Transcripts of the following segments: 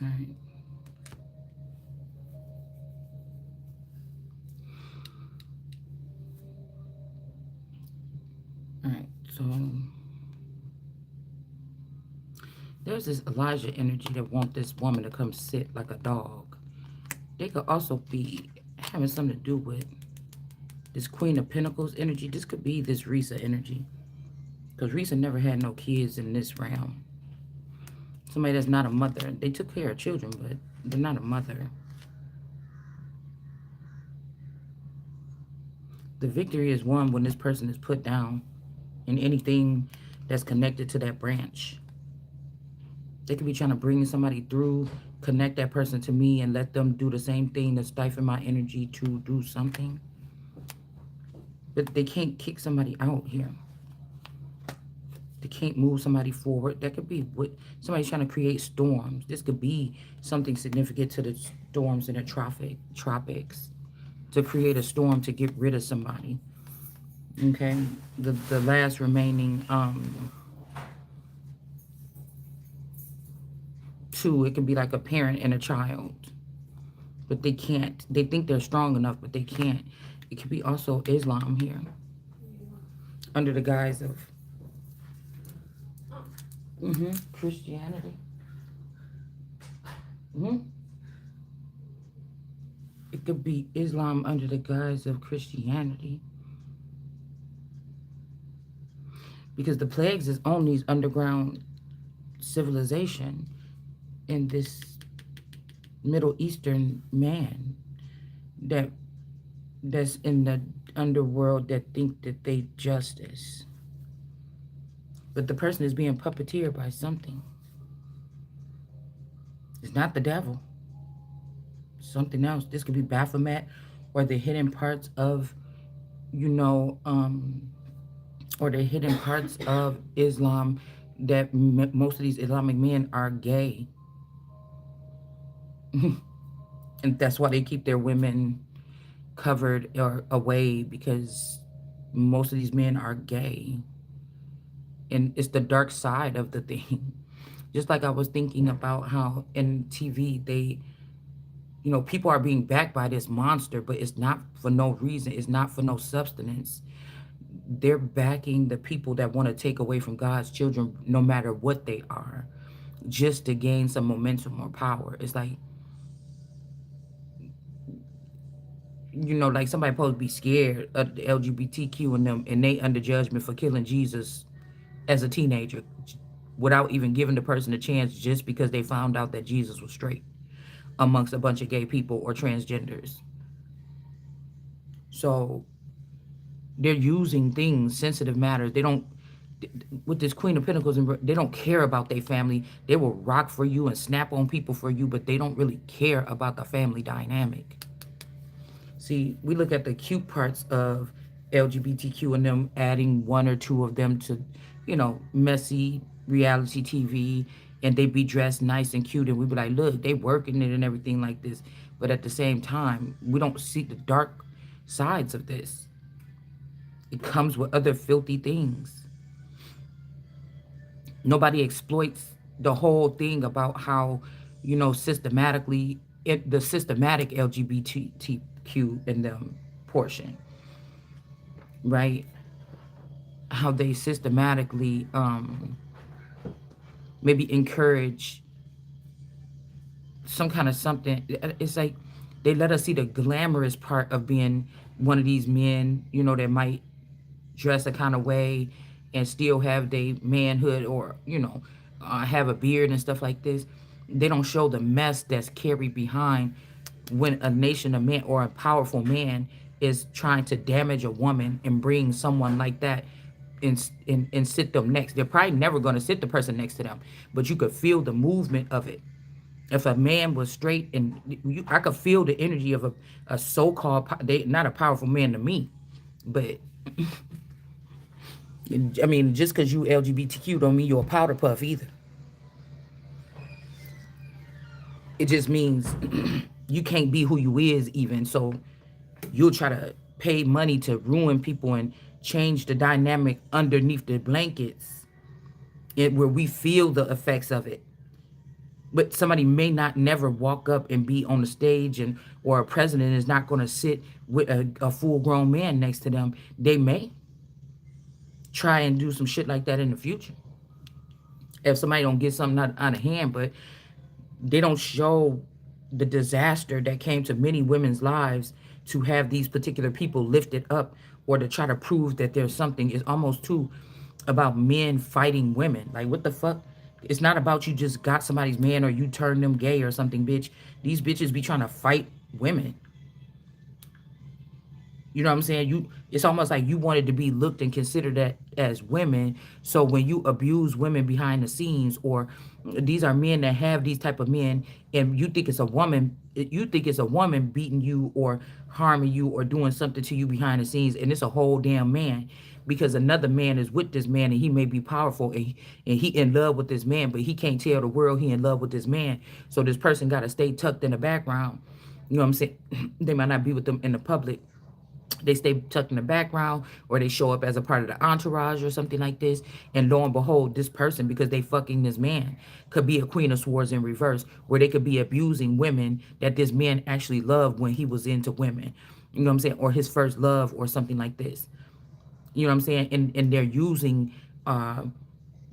All right. All right. So there's this Elijah energy that want this woman to come sit like a dog. They could also be having something to do with this Queen of Pentacles energy. This could be this Risa energy. Because Risa never had no kids in this realm. Somebody that's not a mother. They took care of children, but they're not a mother. The victory is won when this person is put down in anything that's connected to that branch. They could be trying to bring somebody through, connect that person to me, and let them do the same thing to stifle my energy to do something. But they can't kick somebody out here. They can't move somebody forward. That could be what somebody's trying to create storms. This could be something significant to the storms in the tropics. To create a storm to get rid of somebody. Okay? The last remaining two, it could be like a parent and a child. But they can't. They think they're strong enough, but they can't. It could be also Islam here. Under the guise of Christianity. It could be Islam under the guise of Christianity. Because the plagues is on these underground civilization and this Middle Eastern man that's in the underworld that think that they justice. But the person is being puppeteered by something. It's not the devil. Something else. This could be Baphomet or the hidden parts of, or the hidden parts of Islam that most of these Islamic men are gay. And that's why they keep their women covered or away, because most of these men are gay. And it's the dark side of the thing. Just like I was thinking about how in TV they, people are being backed by this monster, but it's not for no reason. It's not for no substance. They're backing the people that want to take away from God's children, no matter what they are, just to gain some momentum or power. It's like, like somebody supposed to be scared of the LGBTQ and them, and they under judgment for killing Jesus as a teenager without even giving the person a chance, just because they found out that Jesus was straight amongst a bunch of gay people or transgenders. So they're using things, sensitive matters. They don't, with this Queen of Pentacles, they don't care about their family. They will rock for you and snap on people for you, but they don't really care about the family dynamic. See, we look at the cute parts of LGBTQ and them adding one or two of them to, messy reality TV, and they be dressed nice and cute, and we be like, look, they working it and everything like this. But at the same time, we don't see the dark sides of this. It comes with other filthy things. Nobody exploits the whole thing about how, systematically, the systematic LGBTQ in them portion, right? How they systematically maybe encourage some kind of something. It's like they let us see the glamorous part of being one of these men, that might dress a kind of way and still have their manhood, or, have a beard and stuff like this. They don't show the mess that's carried behind when a nation of men or a powerful man is trying to damage a woman and bring someone like that and sit them next. They're probably never going to sit the person next to them, but you could feel the movement of it. If a man was straight, and I could feel the energy of a so-called, not a powerful man to me, but I mean, just because you LGBTQ don't mean you're a powder puff either. It just means you can't be who you is even. So you'll try to pay money to ruin people and change the dynamic underneath the blankets, where we feel the effects of it. But somebody may not never walk up and be on the stage, and or a president is not going to sit with a full grown man next to them. They may try and do some shit like that in the future if somebody don't get something out of hand. But they don't show the disaster that came to many women's lives to have these particular people lifted up, or to try to prove that there's something. Is almost too about men fighting women. Like, what the fuck? It's not about you just got somebody's man or you turn them gay or something, bitch. These bitches be trying to fight women. You know what I'm saying? It's almost like you wanted to be looked and considered that as women. So when you abuse women behind the scenes, or these are men that have these type of men, and you think it's a woman, you think it's a woman beating you or harming you or doing something to you behind the scenes, and it's a whole damn man, because another man is with this man and he may be powerful, and he in love with this man, but he can't tell the world he in love with this man. So this person got to stay tucked in the background. You know what I'm saying? They might not be with them in the public, they stay tucked in the background, or they show up as a part of the entourage or something like this. And lo and behold, this person, because they fucking this man, could be a queen of swords in reverse, where they could be abusing women that this man actually loved when he was into women. You know what I'm saying? Or his first love or something like this. You know what I'm saying? And uh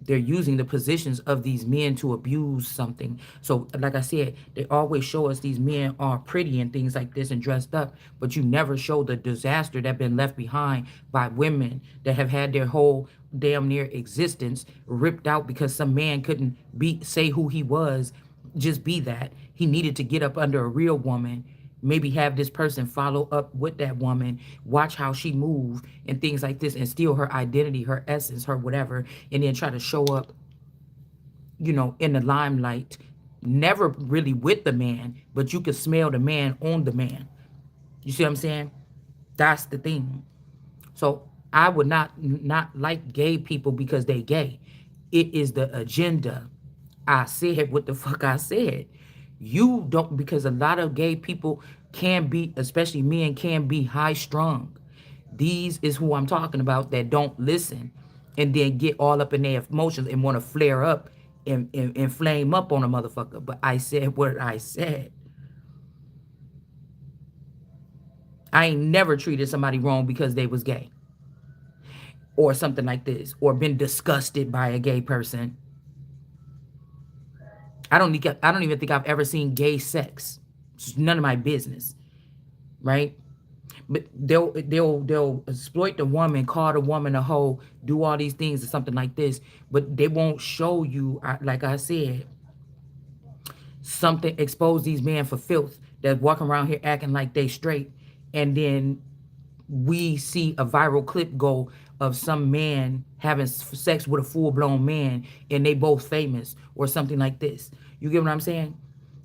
they're using the positions of these men to abuse something. So, like I said, they always show us these men are pretty and things like this and dressed up, but you never show the disaster that been left behind by women that have had their whole damn near existence ripped out because some man couldn't be say who he was, just be that. He needed to get up under a real woman, maybe have this person follow up with that woman, watch how she move and things like this, and steal her identity, her essence, her whatever, and then try to show up, in the limelight, never really with the man, but you could smell the man on the man. You see what I'm saying? That's the thing. So I would not like gay people because they gay. It is the agenda. I said what the fuck I said. You don't, because a lot of gay people can be, especially men, can be high strung. These is who I'm talking about, that don't listen and then get all up in their emotions and want to flare up and flame up on a motherfucker. But I said what I said. I ain't never treated somebody wrong because they was gay or something like this, or been disgusted by a gay person. I don't even think I've ever seen gay sex. It's none of my business, right? But they'll exploit the woman, call the woman a hoe, do all these things or something like this, but they won't show you, like I said, something, expose these men for filth that walking around here acting like they straight, and then we see a viral clip go of some man having sex with a full-blown man and they both famous or something like this. You get what I'm saying?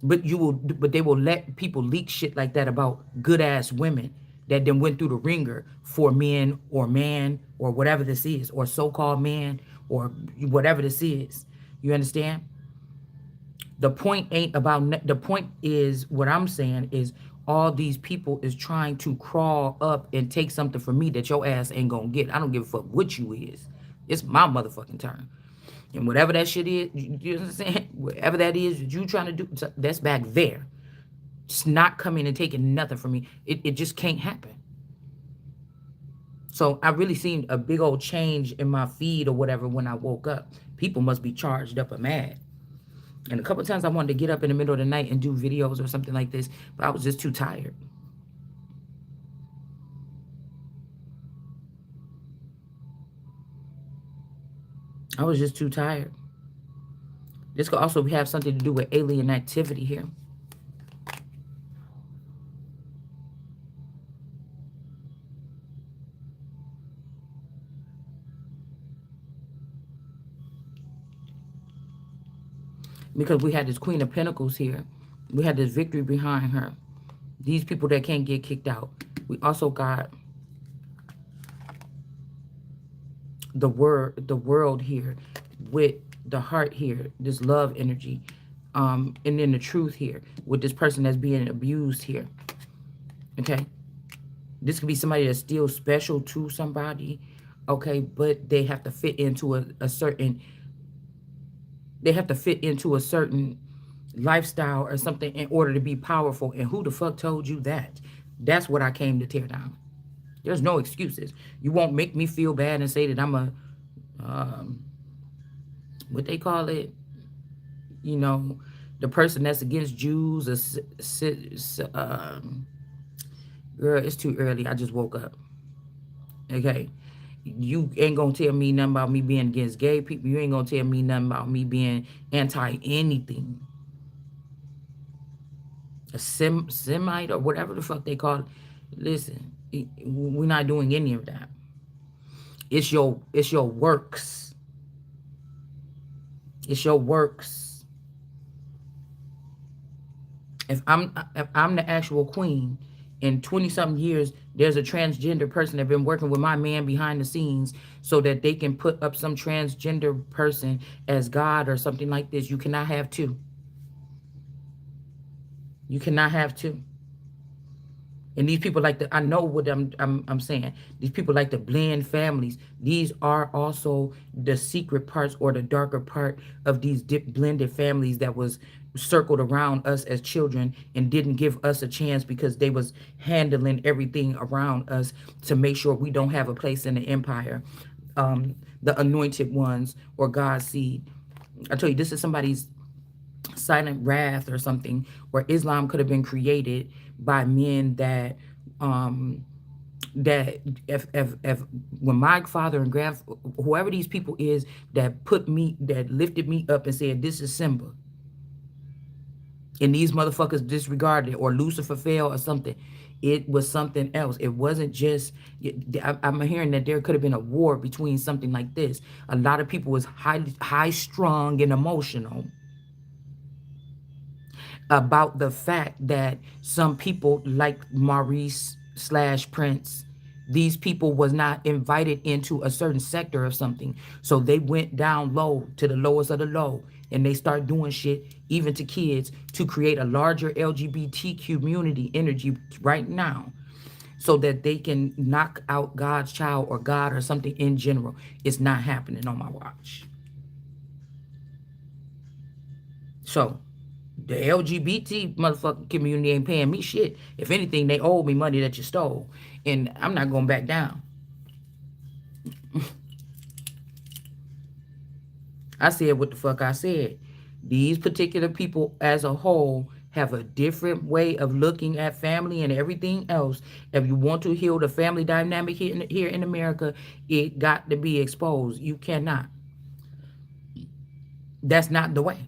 But they will let people leak shit like that about good ass women that then went through the ringer for men or man or whatever this is, or so-called man, or whatever this is. You understand? The point ain't about, the point is, what I'm saying is, all these people is trying to crawl up and take something from me that your ass ain't gonna get. I don't give a fuck what you is. It's my motherfucking turn. And whatever that shit is, you know what I'm saying? Whatever that is that you trying to do, that's back there. It's not coming and taking nothing from me. It just can't happen. So I really seen a big old change in my feed or whatever when I woke up. People must be charged up or mad. And a couple of times I wanted to get up in the middle of the night and do videos or something like this, but I was just too tired. I was just too tired. This could also have something to do with alien activity here. Because we had this Queen of Pentacles here. We had this victory behind her. These people that can't get kicked out. We also got the world here with the heart here, this love energy. And then the truth here with this person that's being abused here. Okay? This could be somebody that's still special to somebody. Okay? But they have to fit into a certain, they have to fit into a certain lifestyle or something in order to be powerful. And who the fuck told you that? That's what I came to tear down. There's no excuses. You won't make me feel bad and say that I'm a, um, what they call it, you know, the person that's against Jews. Girl, it's too early. I just woke up. Okay. You ain't gonna tell me nothing about me being against gay people. You ain't gonna tell me nothing about me being anti anything. A Semite or whatever the fuck they call it. Listen, we're not doing any of that. It's your works. It's your works. If I'm the actual queen, in 20 something years, there's a transgender person that been working with my man behind the scenes so that they can put up some transgender person as God or something like this. You cannot have two. You cannot have two. And these people like to, I know what I'm saying. These people like to blend families. These are also the secret parts or the darker part of these blended families that was circled around us as children and didn't give us a chance because they was handling everything around us to make sure we don't have a place in the empire. The anointed ones or God's seed. I tell you, this is somebody's silent wrath or something, where Islam could have been created by men that um that if when my father and grand whoever these people is that put me that lifted me up and said this is Simba, and these motherfuckers disregarded it, or Lucifer fell or something. It was something else. It wasn't just. I'm hearing that there could have been a war between something like this. A lot of people was high strung and emotional about the fact that some people like Maurice slash Prince, these people was not invited into a certain sector of something. So they went down low to the lowest of the low and they start doing shit even to kids to create a larger LGBT community energy right now so that they can knock out God's child or God or something in general. It's not happening on my watch. So the LGBT motherfucking community ain't paying me shit. If anything, they owe me money that you stole. And I'm not going back down. I said what the fuck I said. These particular people as a whole have a different way of looking at family and everything else. If you want to heal the family dynamic here in America, it got to be exposed. You cannot. That's not the way.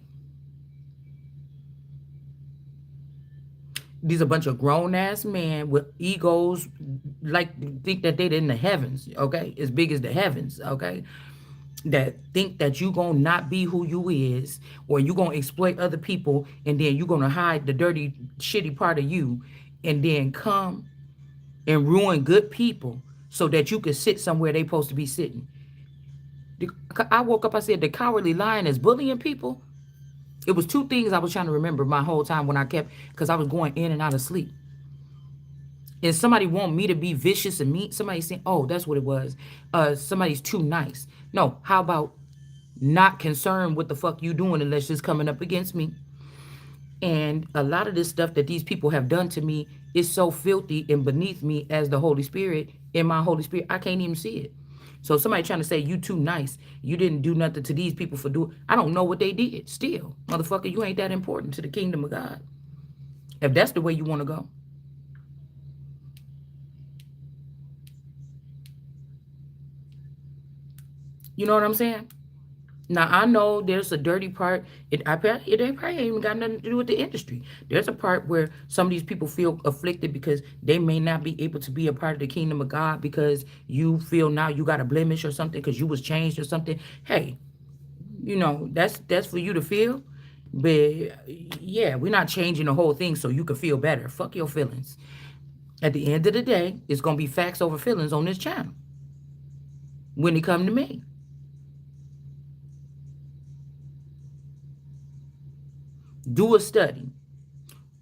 These a bunch of grown ass men with egos, like think that they're in the heavens, okay, as big as the heavens, okay, that think that you gonna not be who you is, or you gonna exploit other people, and then you gonna hide the dirty shitty part of you, and then come and ruin good people so that you can sit somewhere they supposed to be sitting. I woke up, I said the cowardly lion is bullying people. It was two things I was trying to remember my whole time when I kept, because I was going in and out of sleep. And somebody want me to be vicious and mean. Somebody saying, oh, that's what it was. Somebody's too nice. No, how about not concerned what the fuck you doing unless it's coming up against me? And a lot of this stuff that these people have done to me is so filthy and beneath me as the Holy Spirit, in my Holy Spirit, I can't even see it. So somebody trying to say you too nice, you didn't do nothing to these people for doing. I don't know what they did. Still, motherfucker, you ain't that important to the kingdom of God. If that's the way you want to go, you know what I'm saying? Now I know there's a dirty part. It ain't probably ain't even got nothing to do with the industry. There's a part where some of these people feel afflicted because they may not be able to be a part of the kingdom of God because you feel now you got a blemish or something because you was changed or something. Hey, that's for you to feel. But yeah, we're not changing the whole thing so you can feel better. Fuck your feelings. At the end of the day, it's gonna be facts over feelings on this channel when it come to me. Do a study.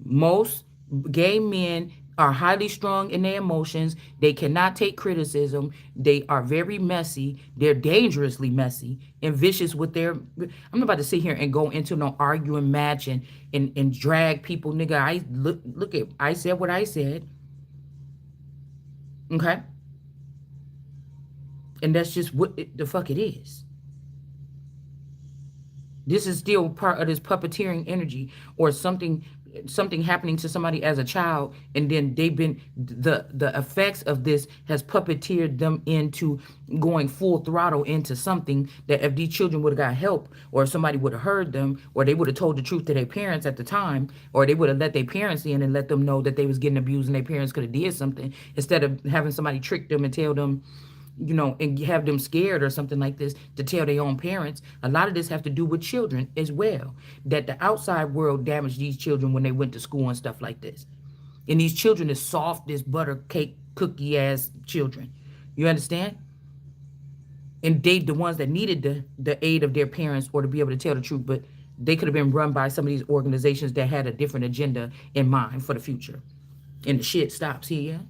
Most gay men are highly strung in their emotions. They cannot take criticism. They are very messy. They're dangerously messy and vicious with their. I'm not about to sit here and go into no arguing match and drag people, nigga. I look at. I said what I said. Okay, and that's just what the fuck it is. This is still part of this puppeteering energy or something happening to somebody as a child, and then they've been the effects of this has puppeteered them into going full throttle into something that if these children would have got help, or if somebody would have heard them, or they would have told the truth to their parents at the time, or they would have let their parents in and let them know that they was getting abused and their parents could have did something, instead of having somebody trick them and tell them, and have them scared or something like this to tell their own parents. A lot of this have to do with children as well. That the outside world damaged these children when they went to school and stuff like this. And these children is soft as butter cake cookie ass children. You understand? And they the ones that needed the aid of their parents or to be able to tell the truth, but they could have been run by some of these organizations that had a different agenda in mind for the future. And the shit stops here.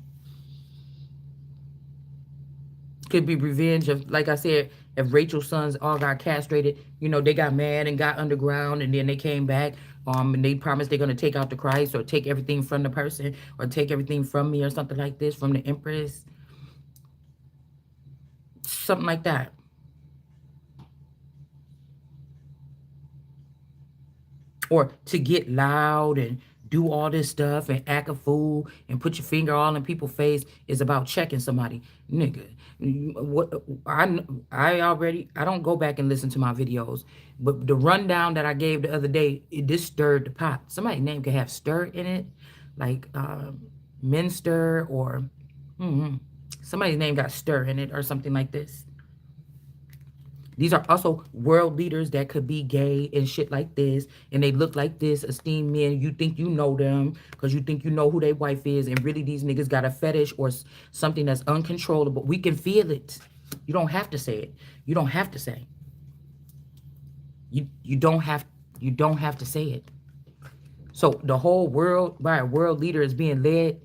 Could be revenge of, like I said, if Rachel's sons all got castrated, they got mad and got underground, and then they came back, and they promised they're gonna take out the Christ or take everything from the person or take everything from me or something like this from the Empress, something like that. Or to get loud and do all this stuff and act a fool and put your finger all in people's face is about checking somebody, nigga. What I don't go back and listen to my videos, but the rundown that I gave the other day, this stirred the pot. Somebody's name could have stir in it, like Minster, or somebody's name got stir in it or something like this. These are also world leaders that could be gay and shit like this, and they look like this, esteemed men. You think you know them because you think you know who their wife is, and really these niggas got a fetish or something that's uncontrollable. We can feel it. You don't have to say it. You don't have to say. You don't have to say it. So the whole world by a world leader is being led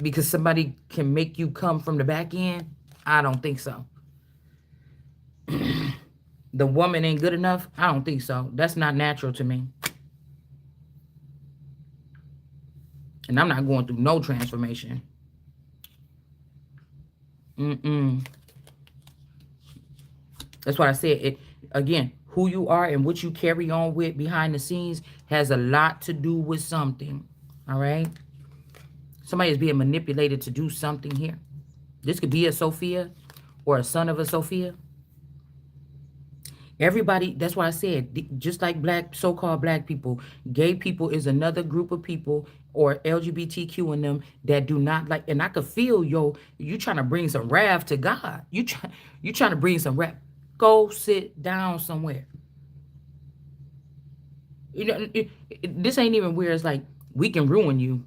because somebody can make you come from the back end. I don't think so. The woman ain't good enough? I don't think so. That's not natural to me. And I'm not going through no transformation. That's why I said it again. Who you are and what you carry on with behind the scenes has a lot to do with something. All right? Somebody is being manipulated to do something here. This could be a Sophia or a son of a Sophia. Everybody, that's why I said, just like so-called black people, gay people is another group of people, or LGBTQ in them, that do not like, and I could feel, you trying to bring some wrath to God. You trying to bring some wrath. Go sit down somewhere. This ain't even where it's like, we can ruin you,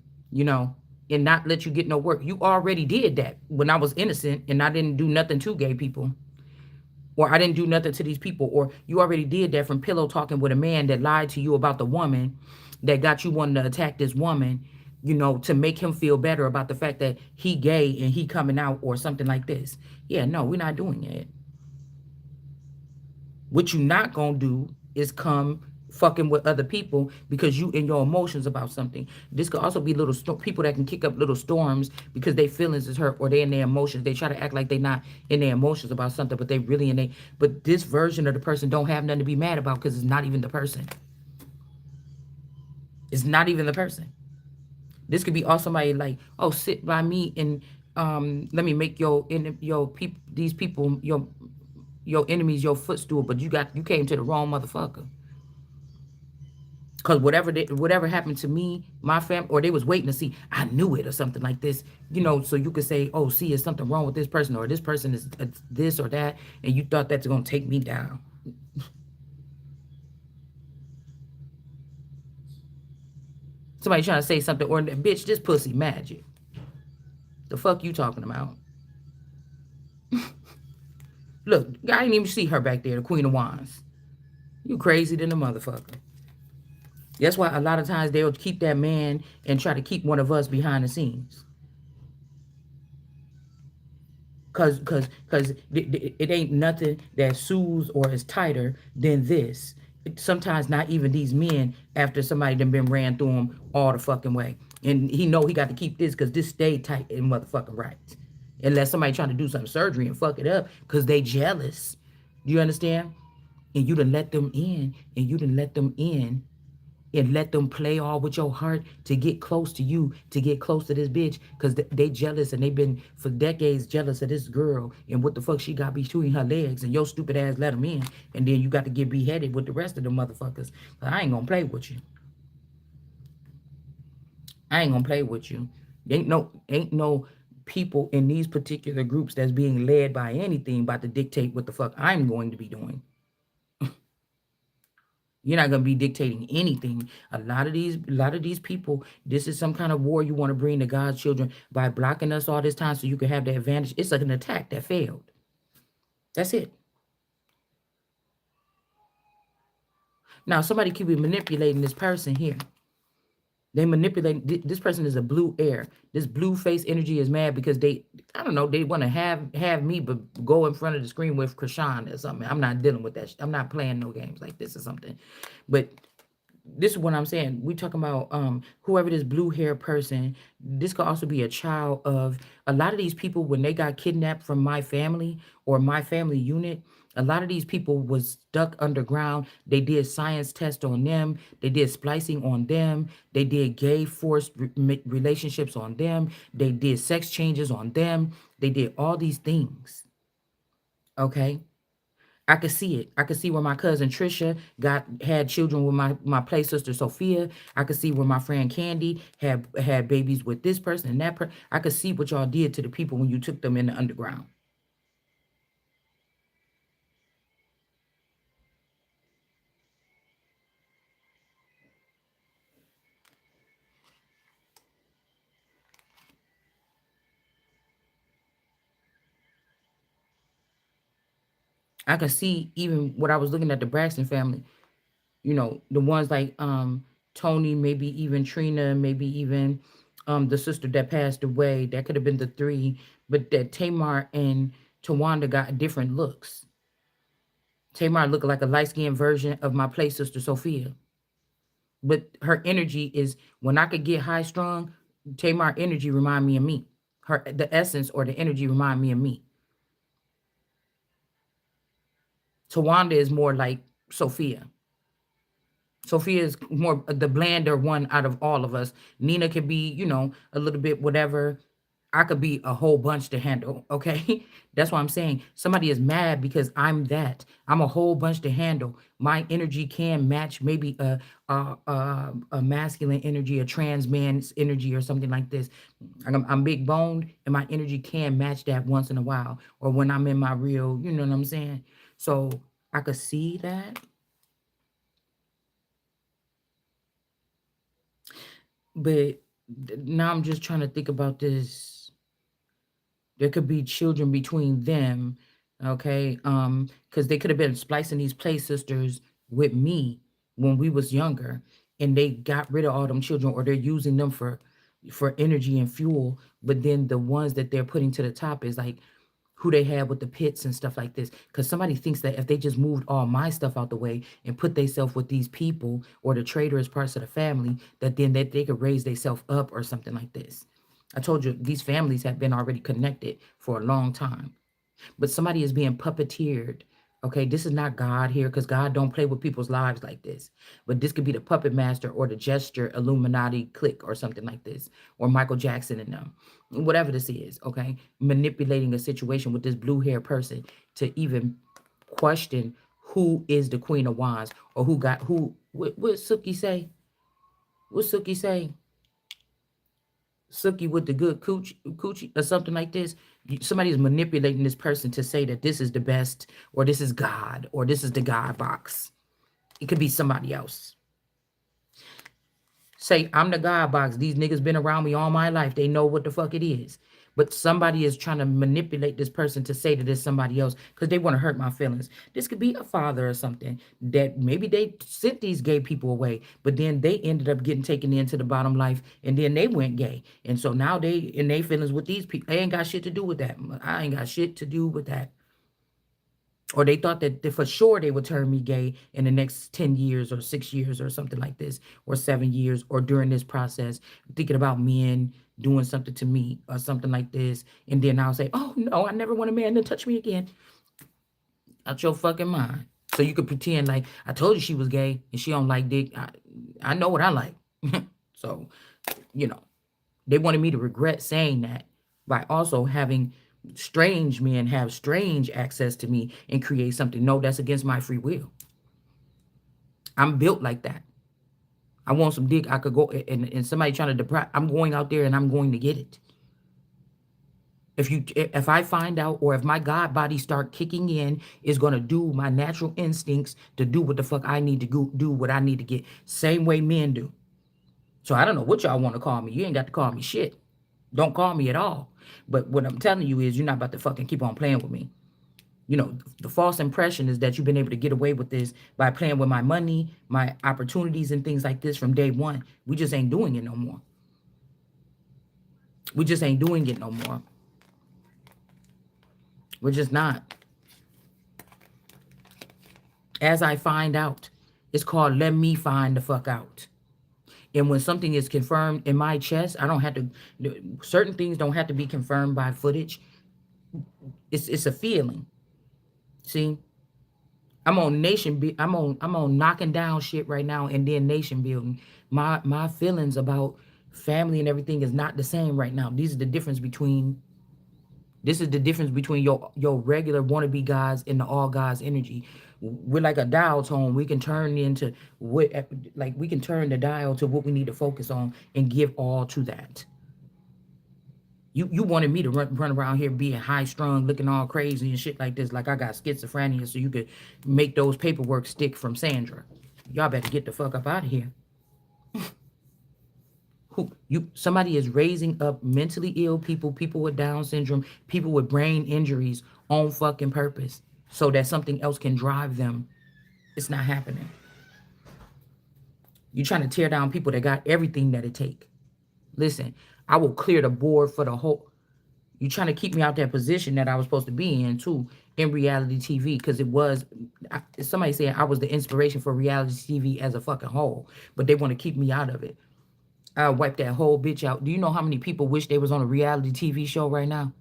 and not let you get no work. You already did that when I was innocent and I didn't do nothing to gay people. Or I didn't do nothing to these people. Or you already did that from pillow talking with a man that lied to you about the woman that got you wanting to attack this woman, to make him feel better about the fact that he gay and he coming out or something like this. Yeah, no, we're not doing it. What you not gonna do is come fucking with other people because you in your emotions about something. This could also be little people that can kick up little storms because their feelings is hurt or they in their emotions. They try to act like they not in their emotions about something, but they really in their. But this version of the person don't have nothing to be mad about because it's not even the person. It's not even the person. This could be also somebody like, oh, sit by me and let me make these people your enemies your footstool, but you came to the wrong motherfucker. Cause whatever happened to me, my family, or they was waiting to see, I knew it or something like this, so you could say, oh, see, is something wrong with this person, or this person is this or that, and you thought that's gonna take me down. Somebody trying to say something, or bitch, this pussy magic. The fuck you talking about? Look, I didn't even see her back there, the Queen of Wands. You crazy than a motherfucker. That's why a lot of times they'll keep that man and try to keep one of us behind the scenes. Cause it ain't nothing that soothes or is tighter than this. Sometimes not even these men after somebody done been ran through them all the fucking way, and he know he got to keep this because this stayed tight and motherfucking right. Unless somebody trying to do some surgery and fuck it up because they jealous. Do you understand? And you done let them in, and you done let them in and let them play all with your heart to get close to you, to get close to this bitch, because they jealous and they been for decades jealous of this girl and what the fuck she got between her legs, and your stupid ass let them in, and then you got to get beheaded with the rest of the motherfuckers. I ain't gonna play with you. I ain't gonna play with you. Ain't no people in these particular groups that's being led by anything about to dictate what the fuck I'm going to be doing. You're not gonna be dictating anything. A lot of these people, this is some kind of war you want to bring to God's children by blocking us all this time so you can have the advantage. It's like an attack that failed. That's it. Now somebody could be manipulating this person here. They manipulate this person is a blue air. This blue face energy is mad because they, I don't know, they want to have me but go in front of the screen with Krishan or something. I'm not dealing with that. I'm not playing no games like this or something. But this is what I'm saying. We talking about whoever this blue hair person. This could also be a child of a lot of these people when they got kidnapped from my family or my family unit. A lot of these people was stuck underground. They did science tests on them. They did splicing on them. They did gay forced relationships on them. They did sex changes on them. They did all these things. Okay. I could see it. I could see where my cousin Trisha had children with my play sister Sophia. I could see where my friend Candy had babies with this person and that person. I could see what y'all did to the people when you took them in the underground. I could see even what I was looking at the Braxton family. The ones like Tony, maybe even Trina, maybe even the sister that passed away. That could have been the three, but that Tamar and Tawanda got different looks. Tamar looked like a light skinned version of my play sister Sophia. But her energy is when I could get high strung, Tamar energy remind me of me. Her the essence or the energy remind me of me. Tawanda is more like Sophia. Sophia is more the blander one out of all of us. Nina could be, a little bit whatever. I could be a whole bunch to handle. Okay. That's why I'm saying somebody is mad because I'm that. I'm a whole bunch to handle. My energy can match maybe a masculine energy, a trans man's energy, or something like this. I'm big boned, and my energy can match that once in a while, or when I'm in my real, you know what I'm saying? So I could see that. But now I'm just trying to think about this. There could be children between them, okay? Because they could have been splicing these play sisters with me when we was younger, and they got rid of all them children, or they're using them for energy and fuel. But then the ones that they're putting to the top is like who they had with the pits and stuff like this. Because somebody thinks that if they just moved all my stuff out the way and put themselves with these people or the traitorous parts of the family, that then they could raise themselves up or something like this. I told you these families have been already connected for a long time, but somebody is being puppeteered. Okay, this is not God here because God don't play with people's lives like this. But this could be the puppet master or the gesture Illuminati clique or something like this, or Michael Jackson and them, whatever this is. Okay, manipulating a situation with this blue hair person to even question who is the Queen of Wands or who got who. What Suki say? What Suki say? Sookie with the good coochie or something like this. Somebody is manipulating this person to say that this is the best or this is God or this is the God box. It could be somebody else. Say, I'm the God box. These niggas been around me all my life. They know what the fuck it is. But somebody is trying to manipulate this person to say that it's somebody else because they want to hurt my feelings. This could be a father or something that maybe they sent these gay people away, but then they ended up getting taken into the bottom life and then they went gay. And so now they in their feelings with these people. They ain't got shit to do with that. I ain't got shit to do with that. Or they thought that for sure they would turn me gay in the next 10 years or 6 years or something like this, or 7 years, or during this process, thinking about men doing something to me or something like this. And then I'll say, oh no, I never want a man to touch me again. Out your fucking mind. So you could pretend like I told you she was gay and she don't like dick. I know what I like. So, you know, they wanted me to regret saying that by also having strange men have strange access to me and create something. No, that's against my free will. I'm built like that. I want some dick. I could go and somebody trying to deprive. I'm going out there and I'm going to get it. If I find out, or if my God body start kicking in, is gonna do my natural instincts to do what the fuck I need to do what I need to get. Same way men do. So I don't know what y'all want to call me. You ain't got to call me shit. Don't call me at all. But what I'm telling you is you're not about to fucking keep on playing with me. You know, the false impression is that you've been able to get away with this by playing with my money, my opportunities, and things like this from day one. We just ain't doing it no more. We just ain't doing it no more. We're just not. As I find out, it's called let me find the fuck out. And when something is confirmed in my chest, I don't have to, certain things don't have to be confirmed by footage. It's a feeling. See, I'm on knocking down shit right now and then nation building. My feelings about family and everything is not the same right now. This is the difference between your regular wannabe gods and the all gods energy. We're like a dial tone. We can turn into what, like we can turn the dial to what we need to focus on and give all to that. You wanted me to run around here being high strung, looking all crazy and shit like this, like I got schizophrenia, so you could make those paperwork stick from Sandra. Y'all better get the fuck up out of here. Somebody is raising up mentally ill people, people with Down syndrome, people with brain injuries on fucking purpose, so that something else can drive them. It's not happening. You're trying to tear down people that got everything that it take. Listen, I will clear the board for the whole. You trying to keep me out that position that I was supposed to be in too, in reality TV, because somebody saying I was the inspiration for reality TV as a fucking whole, but they want to keep me out of it. I'll wipe that whole bitch out. Do you know how many people wish they was on a reality TV show right now?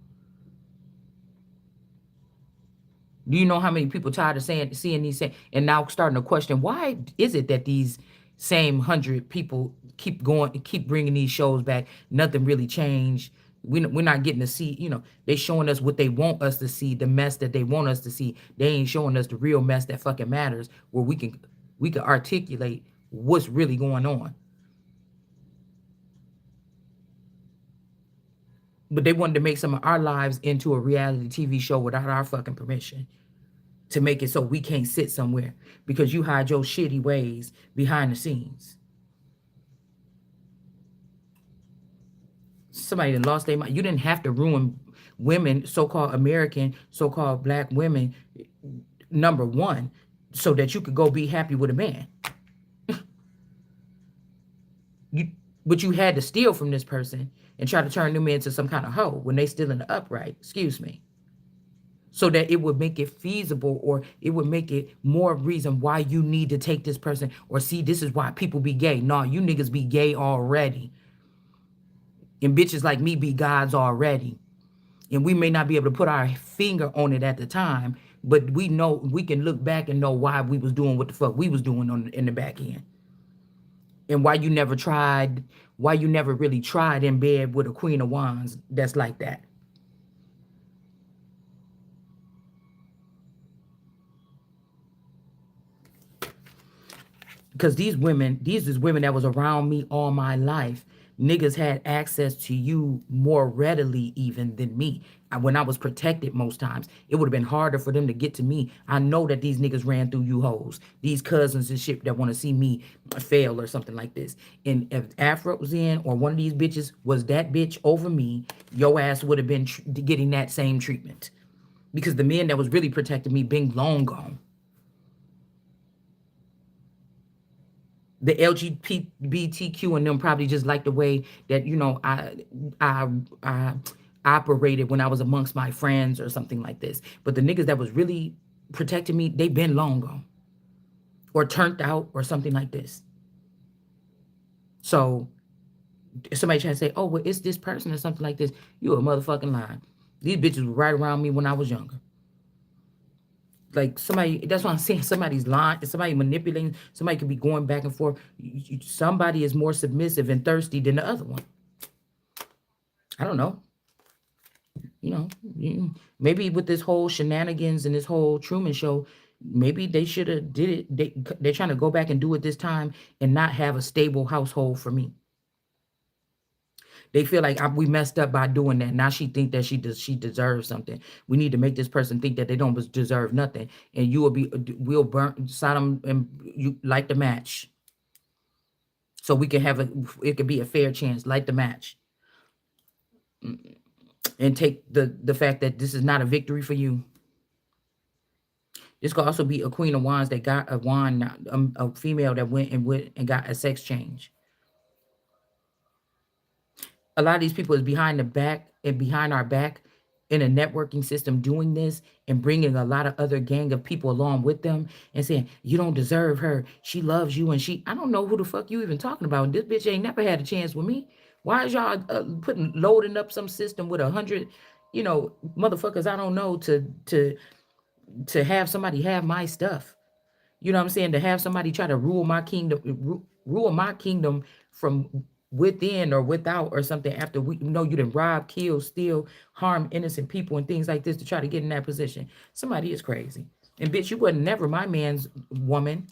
Do you know how many people tired of seeing these and now starting to question why is it that these same 100 people keep bringing these shows back? Nothing really changed. We're not getting to see. They showing us what they want us to see, the mess that they want us to see. They ain't showing us the real mess that fucking matters, where we can articulate what's really going on. But they wanted to make some of our lives into a reality TV show without our fucking permission, to make it so we can't sit somewhere because you hide your shitty ways behind the scenes. Somebody that lost their mind. You didn't have to ruin women, so-called American, so-called black women, number one, so that you could go be happy with a man. But you had to steal from this person and try to turn them into some kind of hoe when they still in the upright. Excuse me. So that it would make it feasible, or it would make it more reason why you need to take this person, or see, this is why people be gay. No, you niggas be gay already. And bitches like me be gods already. And we may not be able to put our finger on it at the time, but we know, we can look back and know why we was doing what the fuck we was doing in the back end. And why you never really tried in bed with a Queen of Wands that's like that. Because these is women that was around me all my life. niggas had access to you more readily even than me. When I was protected most times, it would have been harder for them to get to me. I know that these niggas ran through you hoes, these cousins and shit that want to see me fail or something like this. And if Afro was in or one of these bitches was that bitch over me, your ass would have been getting that same treatment because the men that was really protecting me been long gone. The LGBTQ and them probably just like the way that I operated when I was amongst my friends or something like this. But the niggas that was really protecting me, they been long gone or turned out or something like this. So somebody try to say, "Oh, well, it's this person or something like this." You a motherfucking lie. These bitches were right around me when I was younger. Like somebody, that's what I'm saying. Somebody's lying, somebody manipulating, somebody could be going back and forth. Somebody is more submissive and thirsty than the other one. I don't know. You know, maybe with this whole shenanigans and this whole Truman Show, maybe they should have did it. They're trying to go back and do it this time and not have a stable household for me. They feel like we messed up by doing that. Now she think that she deserves something. We need to make this person think that they don't deserve nothing, and you will be we'll burn Sodom and you light the match, so we can have it could be a fair chance. Light the match and take the fact that this is not a victory for you. This could also be a queen of wands that got a wand, a female that went and got a sex change. A lot of these people is behind the back and behind our back in a networking system doing this and bringing a lot of other gang of people along with them and saying, you don't deserve her. She loves you. And I don't know who the fuck you even talking about. This bitch ain't never had a chance with me. Why is y'all loading up some system with 100, motherfuckers I don't know to have somebody have my stuff? You know what I'm saying? To have somebody try to rule my kingdom, rule my kingdom from within or without or something after we know you done rob, kill, steal, harm innocent people and things like this to try to get in that position. Somebody is crazy. And bitch, you wasn't never my man's woman.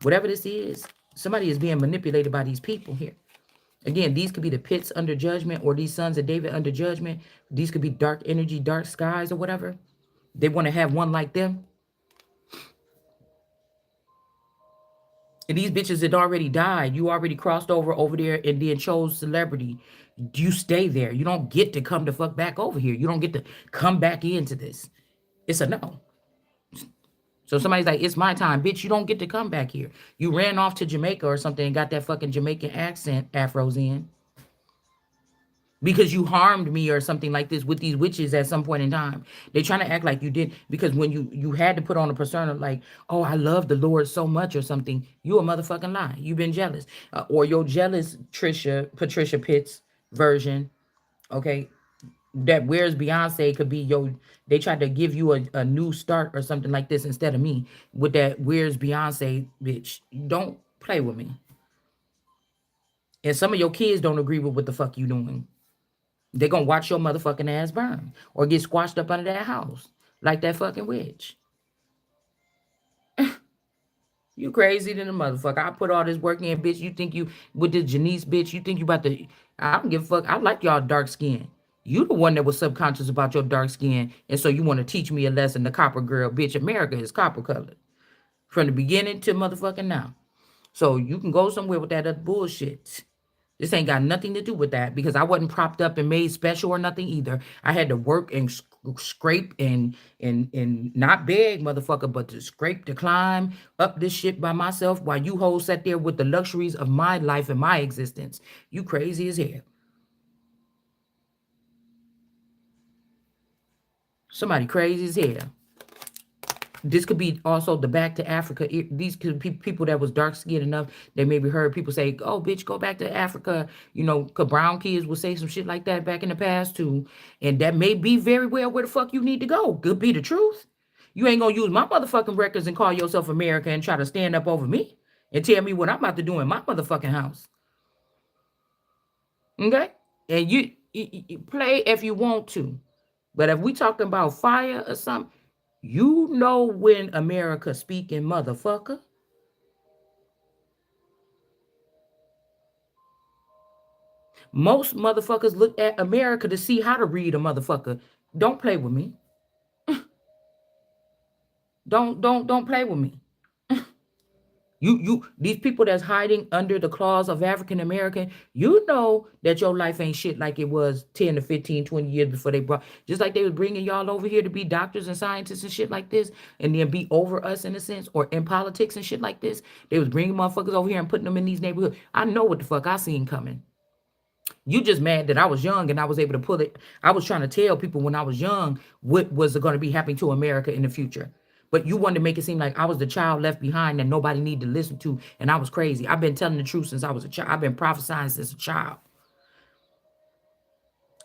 Whatever this is, somebody is being manipulated by these people here. Again, these could be the pits under judgment or these sons of David under judgment. These could be dark energy, dark skies or whatever. They want to have one like them. And these bitches had already died. You already crossed over there and then chose celebrity. You stay there. You don't get to come the fuck back over here. You don't get to come back into this. It's a no. So somebody's like, it's my time. Bitch, you don't get to come back here. You ran off to Jamaica or something and got that fucking Jamaican accent afros in because you harmed me or something like this with these witches at some point in time. They trying to act like you did because when you had to put on a persona like, oh, I love the Lord so much or something, you a motherfucking lie. You've been jealous. Or your jealous Patricia Pitts version, okay, that where's Beyonce could be they tried to give you a new start or something like this instead of me with that where's Beyonce bitch. Don't play with me. And some of your kids don't agree with what the fuck you doing. They're gonna watch your motherfucking ass burn or get squashed up under that house like that fucking witch. You crazy than a motherfucker. I put all this work in, bitch. You think you with this Janice bitch, you think you about to I don't give a fuck. I like y'all dark skin. You the one that was subconscious about your dark skin. And so you want to teach me a lesson, the copper girl, bitch. America is copper colored. From the beginning to motherfucking now. So you can go somewhere with that other bullshit. This ain't got nothing to do with that because I wasn't propped up and made special or nothing either. I had to work and scrape and not beg, motherfucker, but to scrape to climb up this shit by myself while you hoes sat there with the luxuries of my life and my existence. You crazy as hell. Somebody crazy as hell. This could be also the back to Africa. These could be people that was dark skinned enough. They maybe heard people say, "Oh, bitch, go back to Africa." You know, cause brown kids would say some shit like that back in the past too, and that may be very well where the fuck you need to go. Could be the truth. You ain't gonna use my motherfucking records and call yourself America and try to stand up over me and tell me what I'm about to do in my motherfucking house. Okay, and you play if you want to, but if we talking about fire or something. You know when America speaking, motherfucker. Most motherfuckers look at America to see how to read a motherfucker. Don't play with me. Don't play with me. These people that's hiding under the claws of African American, you know that your life ain't shit like it was 10 to 15, 20 years before they brought, just like they was bringing y'all over here to be doctors and scientists and shit like this, and then be over us in a sense, or in politics and shit like this. They was bringing motherfuckers over here and putting them in these neighborhoods. I know what the fuck I seen coming. You just mad that I was young and I was able to pull it. I was trying to tell people when I was young what was going to be happening to America in the future. But you wanted to make it seem like I was the child left behind that nobody needed to listen to, and I was crazy. I've been telling the truth since I was a child. I've been prophesying since a child.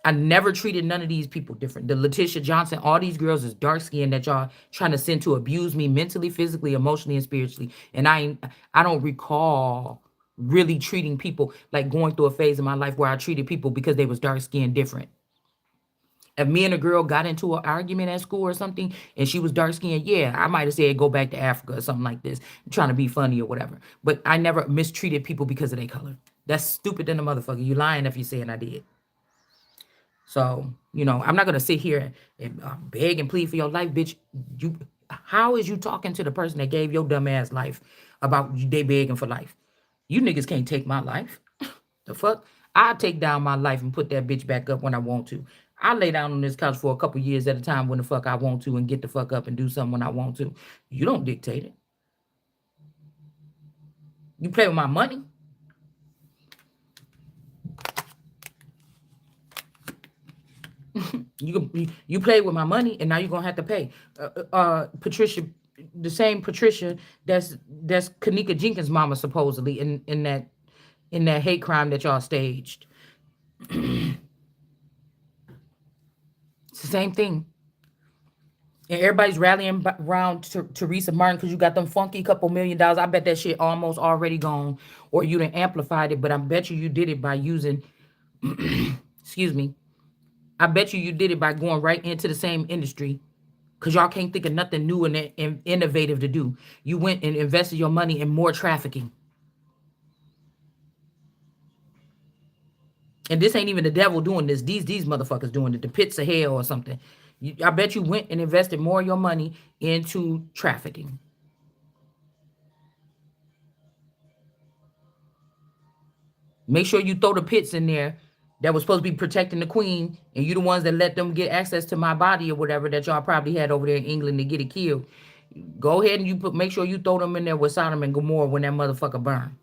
I never treated none of these people different. The Letitia Johnson, all these girls is dark skinned that y'all trying to send to abuse me mentally, physically, emotionally, and spiritually. And I don't recall really treating people like going through a phase in my life where I treated people because they was dark skinned different. If me and a girl got into an argument at school or something and she was dark skinned, yeah, I might have said go back to Africa or something like this, trying to be funny or whatever. But I never mistreated people because of their color. That's stupid than a motherfucker. You lying if you saying I did. So, I'm not gonna sit here and beg and plead for your life, bitch. How is you talking to the person that gave your dumb ass life about they begging for life? You niggas can't take my life. The fuck? I take down my life and put that bitch back up when I want to. I lay down on this couch for a couple years at a time when the fuck I want to and get the fuck up and do something when I want to. You don't dictate it. You play with my money. You play with my money, and now you're gonna have to pay. Patricia, the same Patricia that's Kanika Jenkins' mama supposedly in that hate crime that y'all staged. It's the same thing. And everybody's rallying around Teresa Martin because you got them funky couple $1 million. I bet that shit almost already gone, or you done amplified it. But I bet you did it by using, excuse me. I bet you did it by going right into the same industry because y'all can't think of nothing new and innovative to do. You went and invested your money in more trafficking. And this ain't even the devil doing this. These motherfuckers doing it. The pits of hell or something. I bet you went and invested more of your money into trafficking. Make sure you throw the pits in there that was supposed to be protecting the queen, and you the ones that let them get access to my body or whatever that y'all probably had over there in England to get it killed. Go ahead and make sure you throw them in there with Sodom and Gomorrah when that motherfucker burn.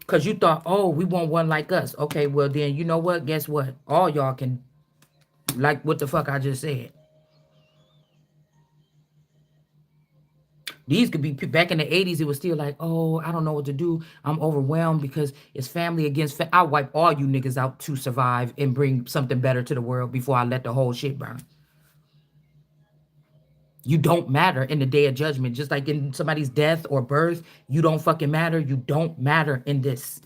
Cause you thought, oh, we want one like us. Okay, well then you know what? Guess what? All y'all can like what the fuck I just said. These could be back in the 80s. It was still like, oh, I don't know what to do. I'm overwhelmed because it's family against I wipe all you niggas out to survive and bring something better to the world before I let the whole shit burn. You don't matter in the day of judgment. Just like in somebody's death or birth, you don't fucking matter. You don't matter in this.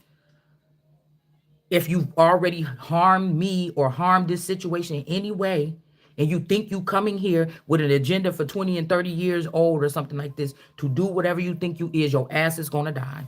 If you've already harmed me or harmed this situation in any way, and you think you coming here with an agenda for 20 and 30 years old or something like this to do whatever you think you is, your ass is gonna die.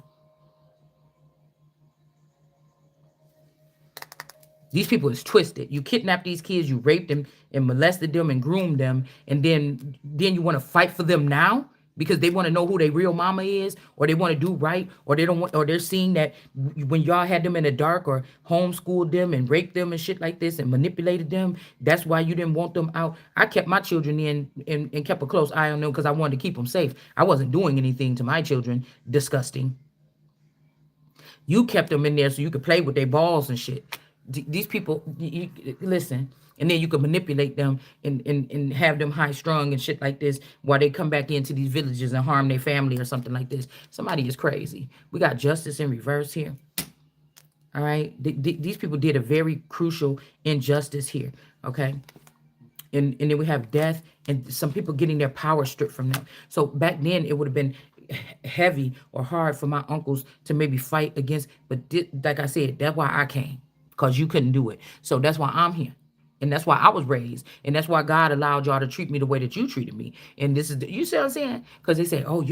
These people is twisted. You kidnapped these kids, you raped them and molested them and groomed them, and then you want to fight for them now because they want to know who their real mama is, or they want to do right, or they don't want, or they're seeing that when y'all had them in the dark or homeschooled them and raped them and shit like this and manipulated them, that's why you didn't want them out. I kept my children in and kept a close eye on them because I wanted to keep them safe. I wasn't doing anything to my children disgusting. You kept them in there so you could play with their balls and shit. These people, listen, and then you could manipulate them and have them high strung and shit like this while they come back into these villages and harm their family or something like this. Somebody is crazy. We got justice in reverse here. All right. These people did a very crucial injustice here. Okay. And then we have death and some people getting their power stripped from them. So back then it would have been heavy or hard for my uncles to maybe fight against. But like I said, that's why I came, because you couldn't do it. So that's why I'm here. And that's why I was raised. And that's why God allowed y'all to treat me the way that you treated me. And this is, you see what I'm saying? Because they say, oh,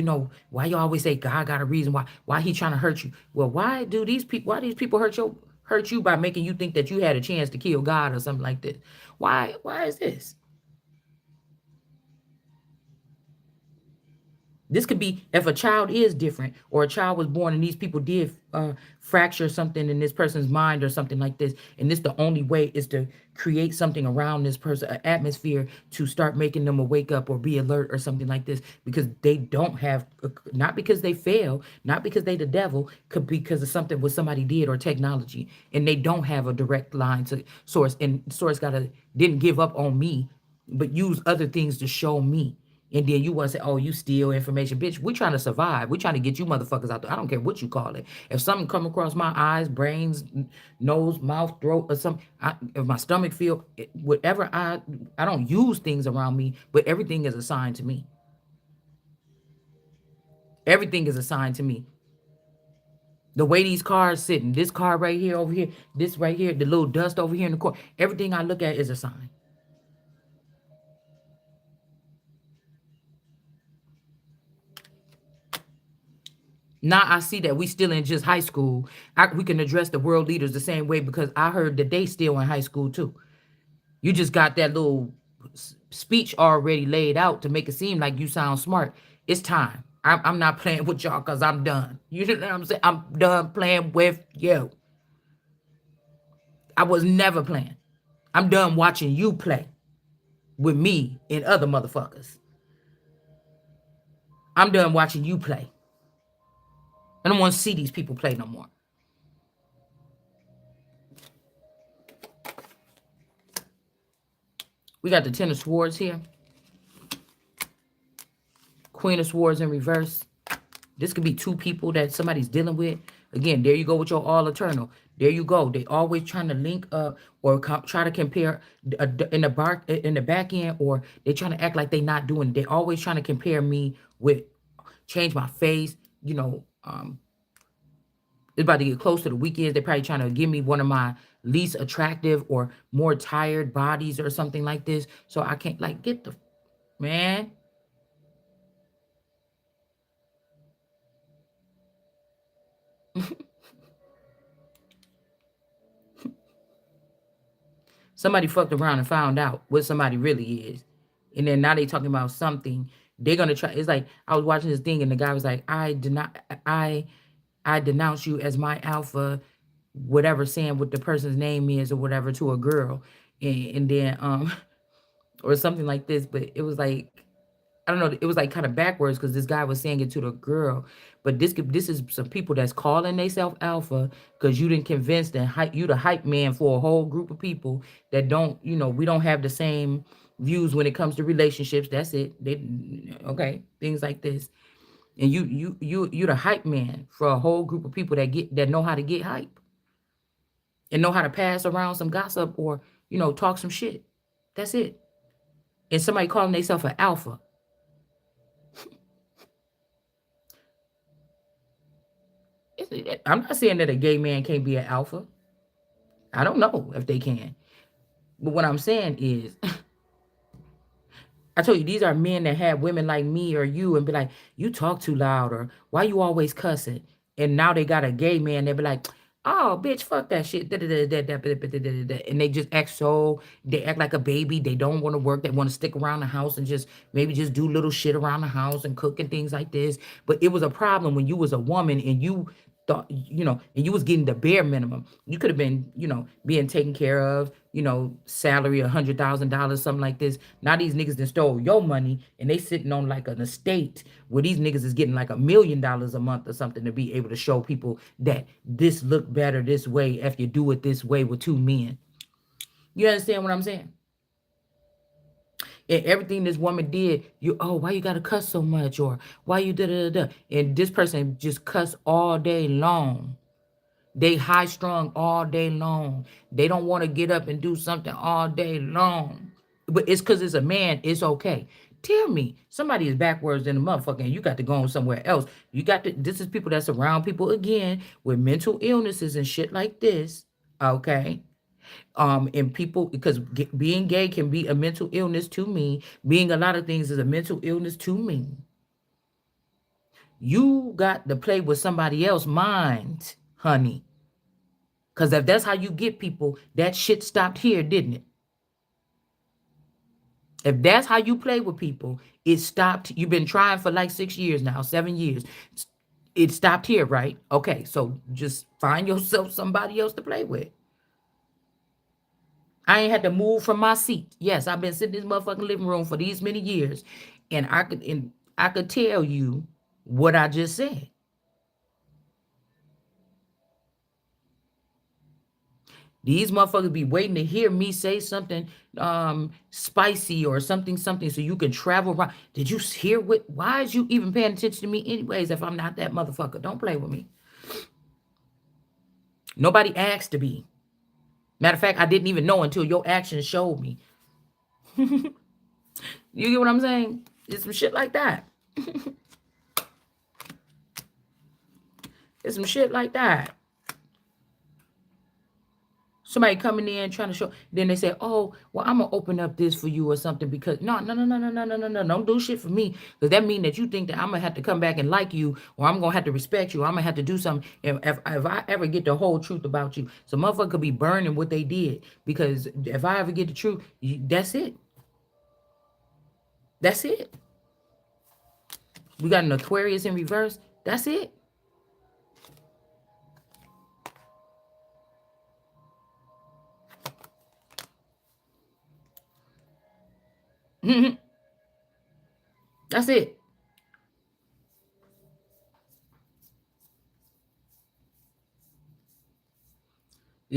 why you always say God got a reason why he trying to hurt you? Well, why these people hurt you by making you think that you had a chance to kill God or something like this? Why is this? This could be if a child is different or a child was born and these people did fracture something in this person's mind or something like this. And this the only way is to create something around this person, an atmosphere to start making them wake up or be alert or something like this because they don't have, not because they fail, not because they the devil, could be because of something what somebody did or technology. And they don't have a direct line to source. And source didn't give up on me, but use other things to show me. And then you want to say, oh, you steal information. Bitch, we trying to survive. We trying to get you motherfuckers out there. I don't care what you call it. If something come across my eyes, brains, nose, mouth, throat, or something, if my stomach feel, whatever, I don't use things around me, but everything is assigned to me. Everything is assigned to me. The way these cars sitting, this car right here, over here, this right here, the little dust over here in the corner, everything I look at is assigned. Now I see that we still in just high school. We can address the world leaders the same way because I heard that they still in high school too. You just got that little speech already laid out to make it seem like you sound smart. It's time. I'm not playing with y'all because I'm done. You know what I'm saying? I'm done playing with you. I was never playing. I'm done watching you play with me and other motherfuckers. I'm done watching you play. I don't want to see these people play no more. We got the Ten of Swords here. Queen of Swords in reverse. This could be two people that somebody's dealing with. Again, there you go with your all eternal. There you go. They always trying to link up or try to compare in the back end, or they trying to act like they not doing it. They always trying to compare me with change my face. It's about to get close to the weekends. They're probably trying to give me one of my least attractive or more tired bodies or something like this. So I can't get the man. Somebody fucked around and found out what somebody really is. And then now they talking about something. They're gonna try. It's like I was watching this thing and the guy was like, I denounce you as my alpha, whatever, saying what the person's name is or whatever to a girl. And then or something like this. But it was like, I don't know. It was like kind of backwards because this guy was saying it to the girl, but this is some people that's calling themselves alpha because you didn't convince them. You the hype man for a whole group of people that don't. We don't have the same views when it comes to relationships. That's it. Okay, things like this, and you the hype man for a whole group of people that know how to get hype and know how to pass around some gossip or talk some shit. That's it. And somebody calling themselves an alpha. I'm not saying that a gay man can't be an alpha. I don't know if they can. But what I'm saying is, I told you, these are men that have women like me or you and be like, you talk too loud or why you always cussing? And now they got a gay man, they be like, oh, bitch, fuck that shit. And they just they act like a baby. They don't want to work. They want to stick around the house and maybe just do little shit around the house and cook and things like this. But it was a problem when you was a woman and you thought, and you was getting the bare minimum. You could have been, being taken care of, salary $100,000, something like this. Now these niggas that stole your money and they sitting on like an estate where these niggas is getting like $1 million a month or something to be able to show people that this look better this way if you do it this way with two men. You understand what I'm saying? And everything this woman did, why you gotta cuss so much, or why you da da da da, and this person just cuss all day long. They high strung all day long. They don't want to get up and do something all day long. But it's because it's a man, it's okay. Tell me, somebody is backwards in the motherfucker and you got to go on somewhere else. This is people that surround people again with mental illnesses and shit like this. Okay. And people, because being gay can be a mental illness to me. Being a lot of things is a mental illness to me. You got to play with somebody else's mind, honey. Because if that's how you get people, that shit stopped here, didn't it? If that's how you play with people, it stopped. You've been trying for like 6 years now, 7 years. It stopped here, right? Okay, so just find yourself somebody else to play with. I ain't had to move from my seat. Yes, I've been sitting in this motherfucking living room for these many years, and I could tell you what I just said. These motherfuckers be waiting to hear me say something spicy or something so you can travel around. Did you hear what? Why is you even paying attention to me anyways if I'm not that motherfucker? Don't play with me. Nobody asked to be. Matter of fact, I didn't even know until your actions showed me. You get what I'm saying? It's some shit like that. It's some shit like that. Somebody coming in trying to show, then they say, "Oh, well, I'm gonna open up this for you or something," because no, no, no, no, no, no, no, no, no, don't do shit for me, because that mean that you think that I'm gonna have to come back and like you, or I'm gonna have to respect you, or I'm gonna have to do something. If I ever get the whole truth about you, so motherfucker could be burning what they did, because if I ever get the truth, that's it. That's it. We got an Aquarius in reverse. That's it. That's it.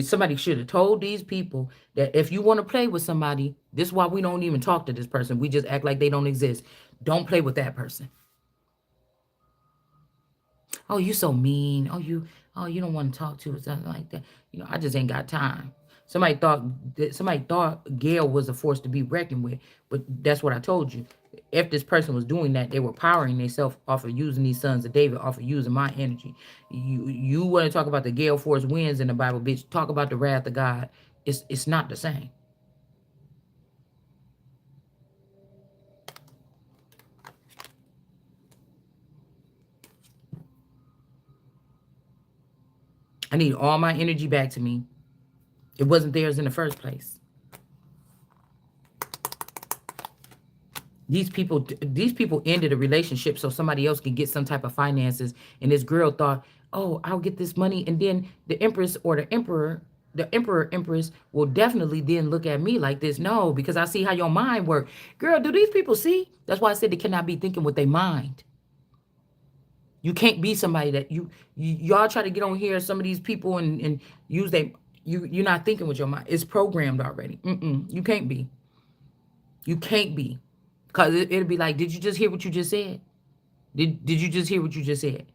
Somebody should have told these people that if you want to play with somebody, this is why we don't even talk to this person. We just act like they don't exist. Don't play with that person. Oh, you so mean. Oh, you don't want to talk to us, something like that. I just ain't got time. Somebody thought Gail was a force to be reckoned with, but that's what I told you. If this person was doing that, they were powering themselves off of using these sons of David, off of using my energy. You want to talk about the gale force winds in the Bible, bitch? Talk about the wrath of God. It's not the same. I need all my energy back to me. It wasn't theirs in the first place. These people ended a relationship so somebody else could get some type of finances, and this girl thought, oh, I'll get this money, and then the empress or the emperor empress will definitely then look at me like this. No, because I see how your mind works. Girl, do these people see? That's why I said they cannot be thinking with their mind. You can't be somebody that y'all try to get on here, some of these people, and use they you're not thinking with your mind. It's programmed already. You can't be. You can't be. Because it'll be like, did you just hear what you just said? Did you just hear what you just said?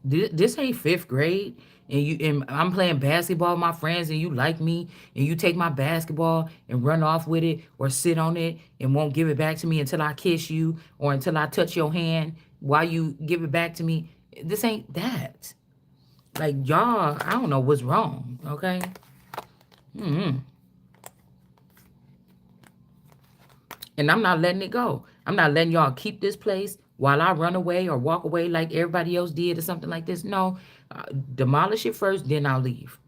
This ain't fifth grade, and I'm playing basketball with my friends, and you like me, and you take my basketball and run off with it, or sit on it and won't give it back to me until I kiss you, or until I touch your hand while you give it back to me. This ain't that. Like, y'all, I don't know what's wrong. Okay. And I'm not letting it go. I'm not letting y'all keep this place while I run away or walk away like everybody else did or something like this. No, demolish it first, then I'll leave.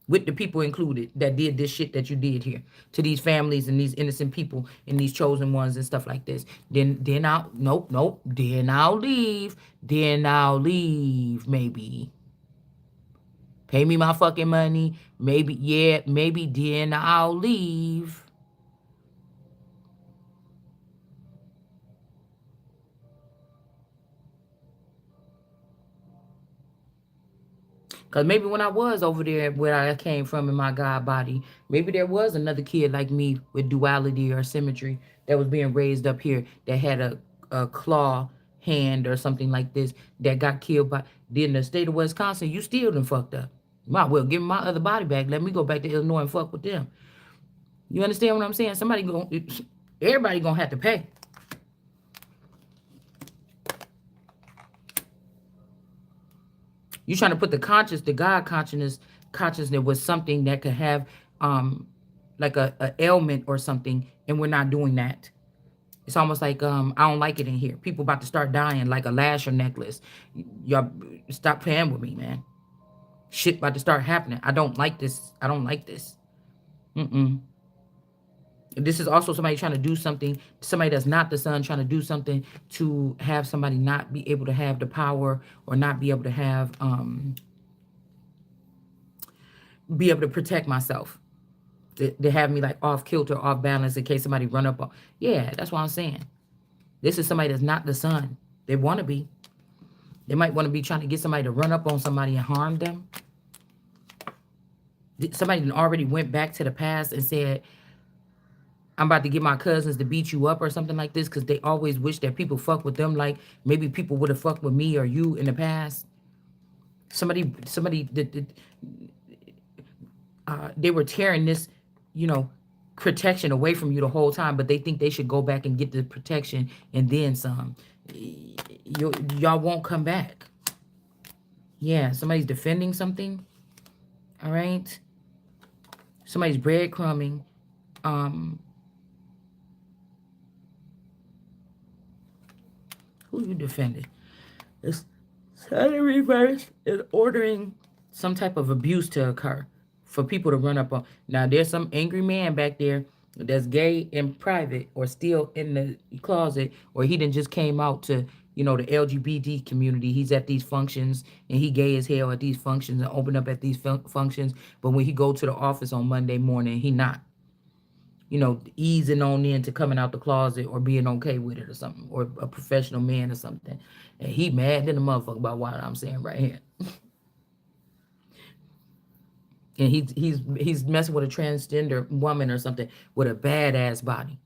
With the people included that did this shit that you did here to these families and these innocent people and these chosen ones and stuff like this. Then I'll nope. Then I'll leave. Then I'll leave. Maybe. Pay me my fucking money. Maybe, yeah, maybe then I'll leave. Because maybe when I was over there where I came from in my God body, maybe there was another kid like me with duality or symmetry that was being raised up here that had a claw hand or something like this that got killed by. Then in the state of Wisconsin, you still done fucked up. Might well give me my other body back. Let me go back to Illinois and fuck with them. You understand what I'm saying? Somebody go. Everybody gonna have to pay. You trying to put the God consciousness with something that could have like a ailment or something, and we're not doing that. It's almost like I don't like it in here. People about to start dying like a lasher necklace. Y'all stop playing with me, man. Shit about to start happening. I don't like this. I don't like this. Mm-mm. This is also somebody trying to do something, somebody that's not the son trying to do something to have somebody not be able to have the power or not be able to have be able to protect myself. To have me like off kilter, off balance in case somebody run up on. Yeah, that's what I'm saying. This is somebody that's not the son. They want to be. They might want to be trying to get somebody to run up on somebody and harm them. Somebody already went back to the past and said, I'm about to get my cousins to beat you up or something like this, because they always wish that people fuck with them like maybe people would have fucked with me or you in the past. Somebody they were tearing this, you know, protection away from you the whole time, but they think they should go back and get the protection and then some. Y'all won't come back. Yeah, somebody's defending something. All right. Somebody's breadcrumbing. Who you defending? It's Saturn reverse is ordering some type of abuse to occur for people to run up on. Now, there's some angry man back there that's gay in private or still in the closet, or he done just came out to, you know, the LGBT community. He's at these functions and he gay as hell at these functions and open up at these functions. But when he go to the office on Monday morning, he not, you know, easing on into coming out the closet or being okay with it or something, or a professional man or something. And he mad than a motherfucker about what I'm saying right here. And he's messing with a transgender woman or something with a badass body,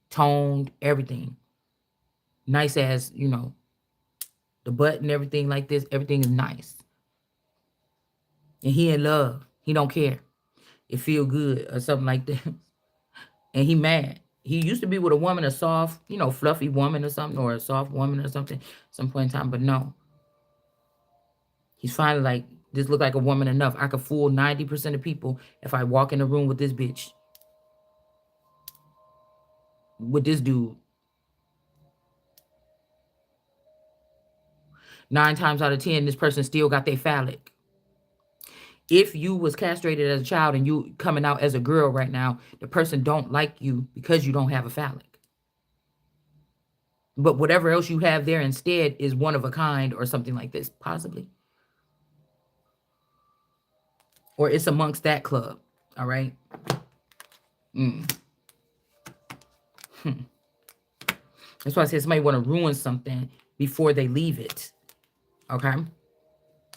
toned, everything, nice ass, you know, the butt and everything like this. Everything is nice, and he in love. He don't care. It feel good or something like that. And he mad. He used to be with a woman, a soft, you know, fluffy woman or something, or a soft woman or something, some point in time. But no, he's finally like, this look like a woman enough. I could fool 90% of people if I walk in the room with this bitch, with this dude. 9 times out of 10, this person still got their phallic. If you was castrated as a child and you coming out as a girl right now, the person don't like you because you don't have a phallic. But whatever else you have there instead is one of a kind or something like this, possibly. Or it's amongst that club. All right. That's why I said somebody want to ruin something before they leave it. Okay.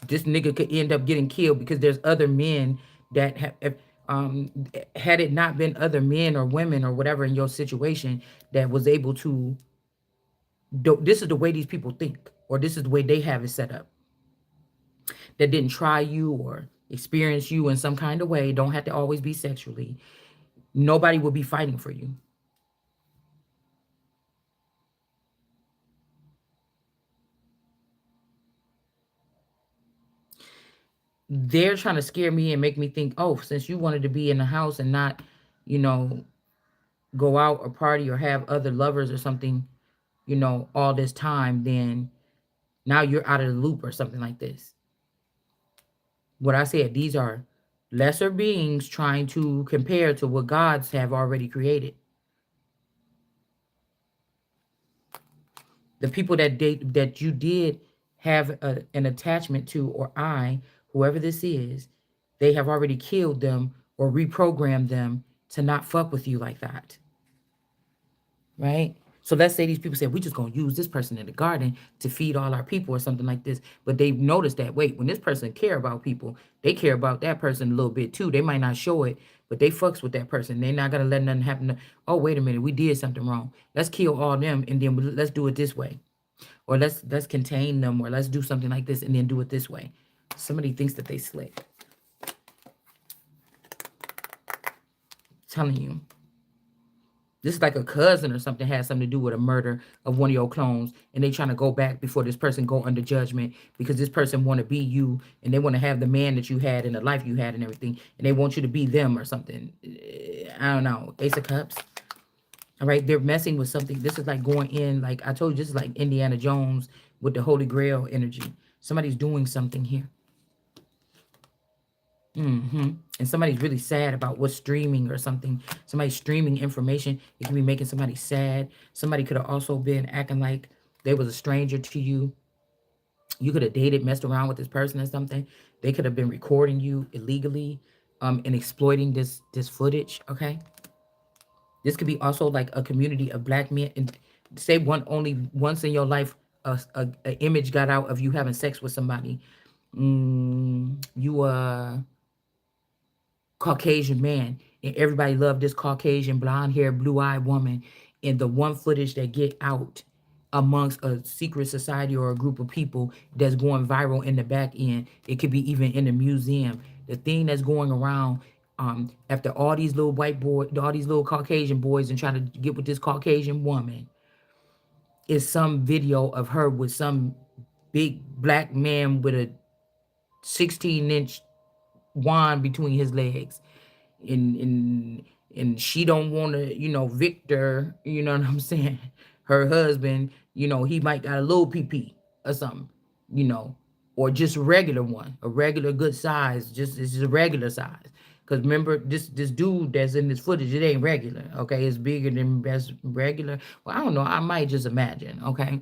This nigga could end up getting killed because there's other men that have, had it not been other men or women or whatever in your situation that was able to, this is the way these people think, or this is the way they have it set up, that didn't try you or experience you in some kind of way, don't have to always be sexually, nobody will be fighting for you. They're trying to scare me and make me think, oh, since you wanted to be in the house and not, you know, go out or party or have other lovers or something, you know, all this time, then now you're out of the loop or something like this. What I said, these are lesser beings trying to compare to what gods have already created. The people that you did have an attachment to, or whoever this is, they have already killed them or reprogrammed them to not fuck with you like that. Right? So let's say these people say, we're just going to use this person in the garden to feed all our people or something like this. But they've noticed that, wait, when this person care about people, they care about that person a little bit too. They might not show it, but they fucks with that person. They're not going to let nothing happen. Oh, wait a minute, we did something wrong. Let's kill all them and then let's do it this way. Or let's contain them, or let's do something like this and then do it this way. Somebody thinks that they slick. I'm telling you. This is like a cousin or something has something to do with a murder of one of your clones, and they trying to go back before this person go under judgment because this person want to be you, and they want to have the man that you had and the life you had and everything, and they want you to be them or something. I don't know. Ace of Cups. All right, they're messing with something. This is like going in, like I told you, this is like Indiana Jones with the Holy Grail energy. Somebody's doing something here. And somebody's really sad about what's streaming or something. Somebody's streaming information. It can be making somebody sad. Somebody could have also been acting like they was a stranger to you. You could have dated, messed around with this person or something. They could have been recording you illegally, and exploiting this footage. Okay, this could be also like a community of black men. And say one only once in your life, a image got out of you having sex with somebody. You Caucasian man, and everybody loved this Caucasian blonde haired blue eyed woman, and the one footage that get out amongst a secret society or a group of people that's going viral in the back end. It could be even in the museum. The thing that's going around, after all these little white boys, all these little Caucasian boys and trying to get with this Caucasian woman, is some video of her with some big black man with a 16-inch wand between his legs, and and she don't want to, Victor, you know what I'm saying, her husband, he might got a little pee or something, you know or just a regular one, a regular good size, just it's just a regular size. Because remember, this dude that's in this footage, it ain't regular. Okay, it's bigger than best regular. Well, I don't know, I might just imagine. Okay,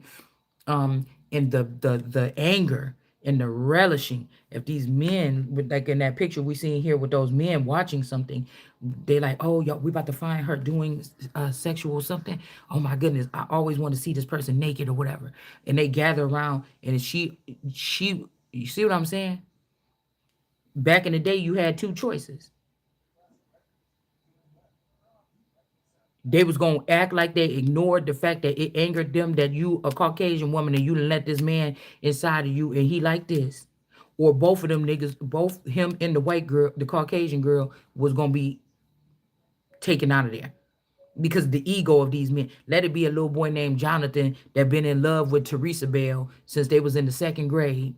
and the anger and the relishing, if these men with, like in that picture we seen here with those men watching something, they like, oh, y'all, we about to find her doing sexual something. Oh my goodness, I always want to see this person naked or whatever. And they gather around, and she you see what I'm saying? Back in the day, you had two choices. They was gonna act like they ignored the fact that it angered them that you a Caucasian woman and you done let this man inside of you and he like this. Or both of them niggas, both him and the white girl, the Caucasian girl, was gonna be taken out of there. Because the ego of these men. Let it be a little boy named Jonathan that been in love with Teresa Bell since they was in the second grade.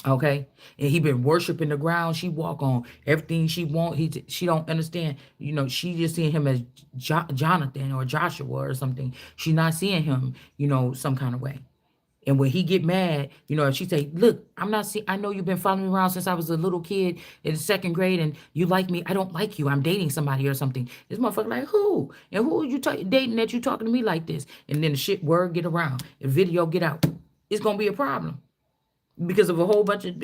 Okay, and he been worshiping the ground she walk on, everything she want. She don't understand. She just seeing him as Jonathan or Joshua or something. She not seeing him, some kind of way. And when he get mad, if she say, "Look, I'm not see. I know you've been following me around since I was a little kid in the second grade, and you like me. I don't like you. I'm dating somebody or something." This motherfucker like, who? And who are you dating that you talking to me like this? And then the shit word get around, the video get out. It's gonna be a problem because of a whole bunch of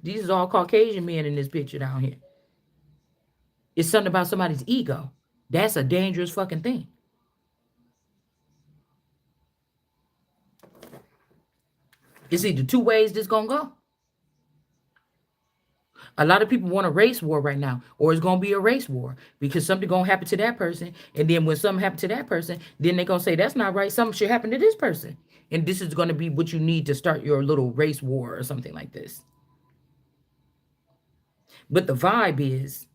these is all Caucasian men in this picture down here. It's something about somebody's ego. That's a dangerous fucking thing. It's either two ways this gonna go. A lot of people want a race war right now, or it's gonna be a race war because something gonna happen to that person, and then when something happen to that person, then they gonna say that's not right. Something should happen to this person, and this is gonna be what you need to start your little race war or something like this. But the vibe is,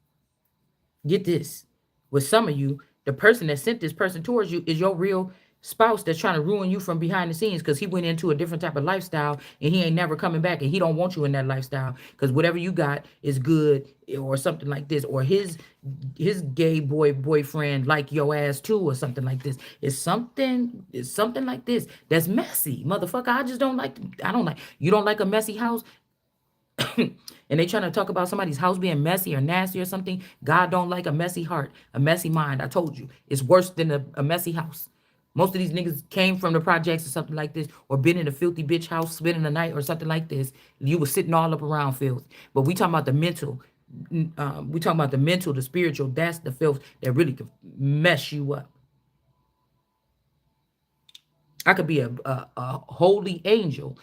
get this, with some of you, the person that sent this person towards you is your real spouse that's trying to ruin you from behind the scenes because he went into a different type of lifestyle and he ain't never coming back, and he don't want you in that lifestyle because whatever you got is good or something like this, or his gay boyfriend like your ass too or something like this. It's something like this that's messy, motherfucker. I don't like you don't like a messy house. And they trying to talk about somebody's house being messy or nasty or something. God don't like a messy heart, a messy mind. I told you, it's worse than a messy house. Most of these niggas came from the projects or something like this, or been in a filthy bitch house spending the night or something like this. You was sitting all up around filth. But we talking about the mental. We talking about the mental, the spiritual. That's the filth that really could mess you up. I could be a holy angel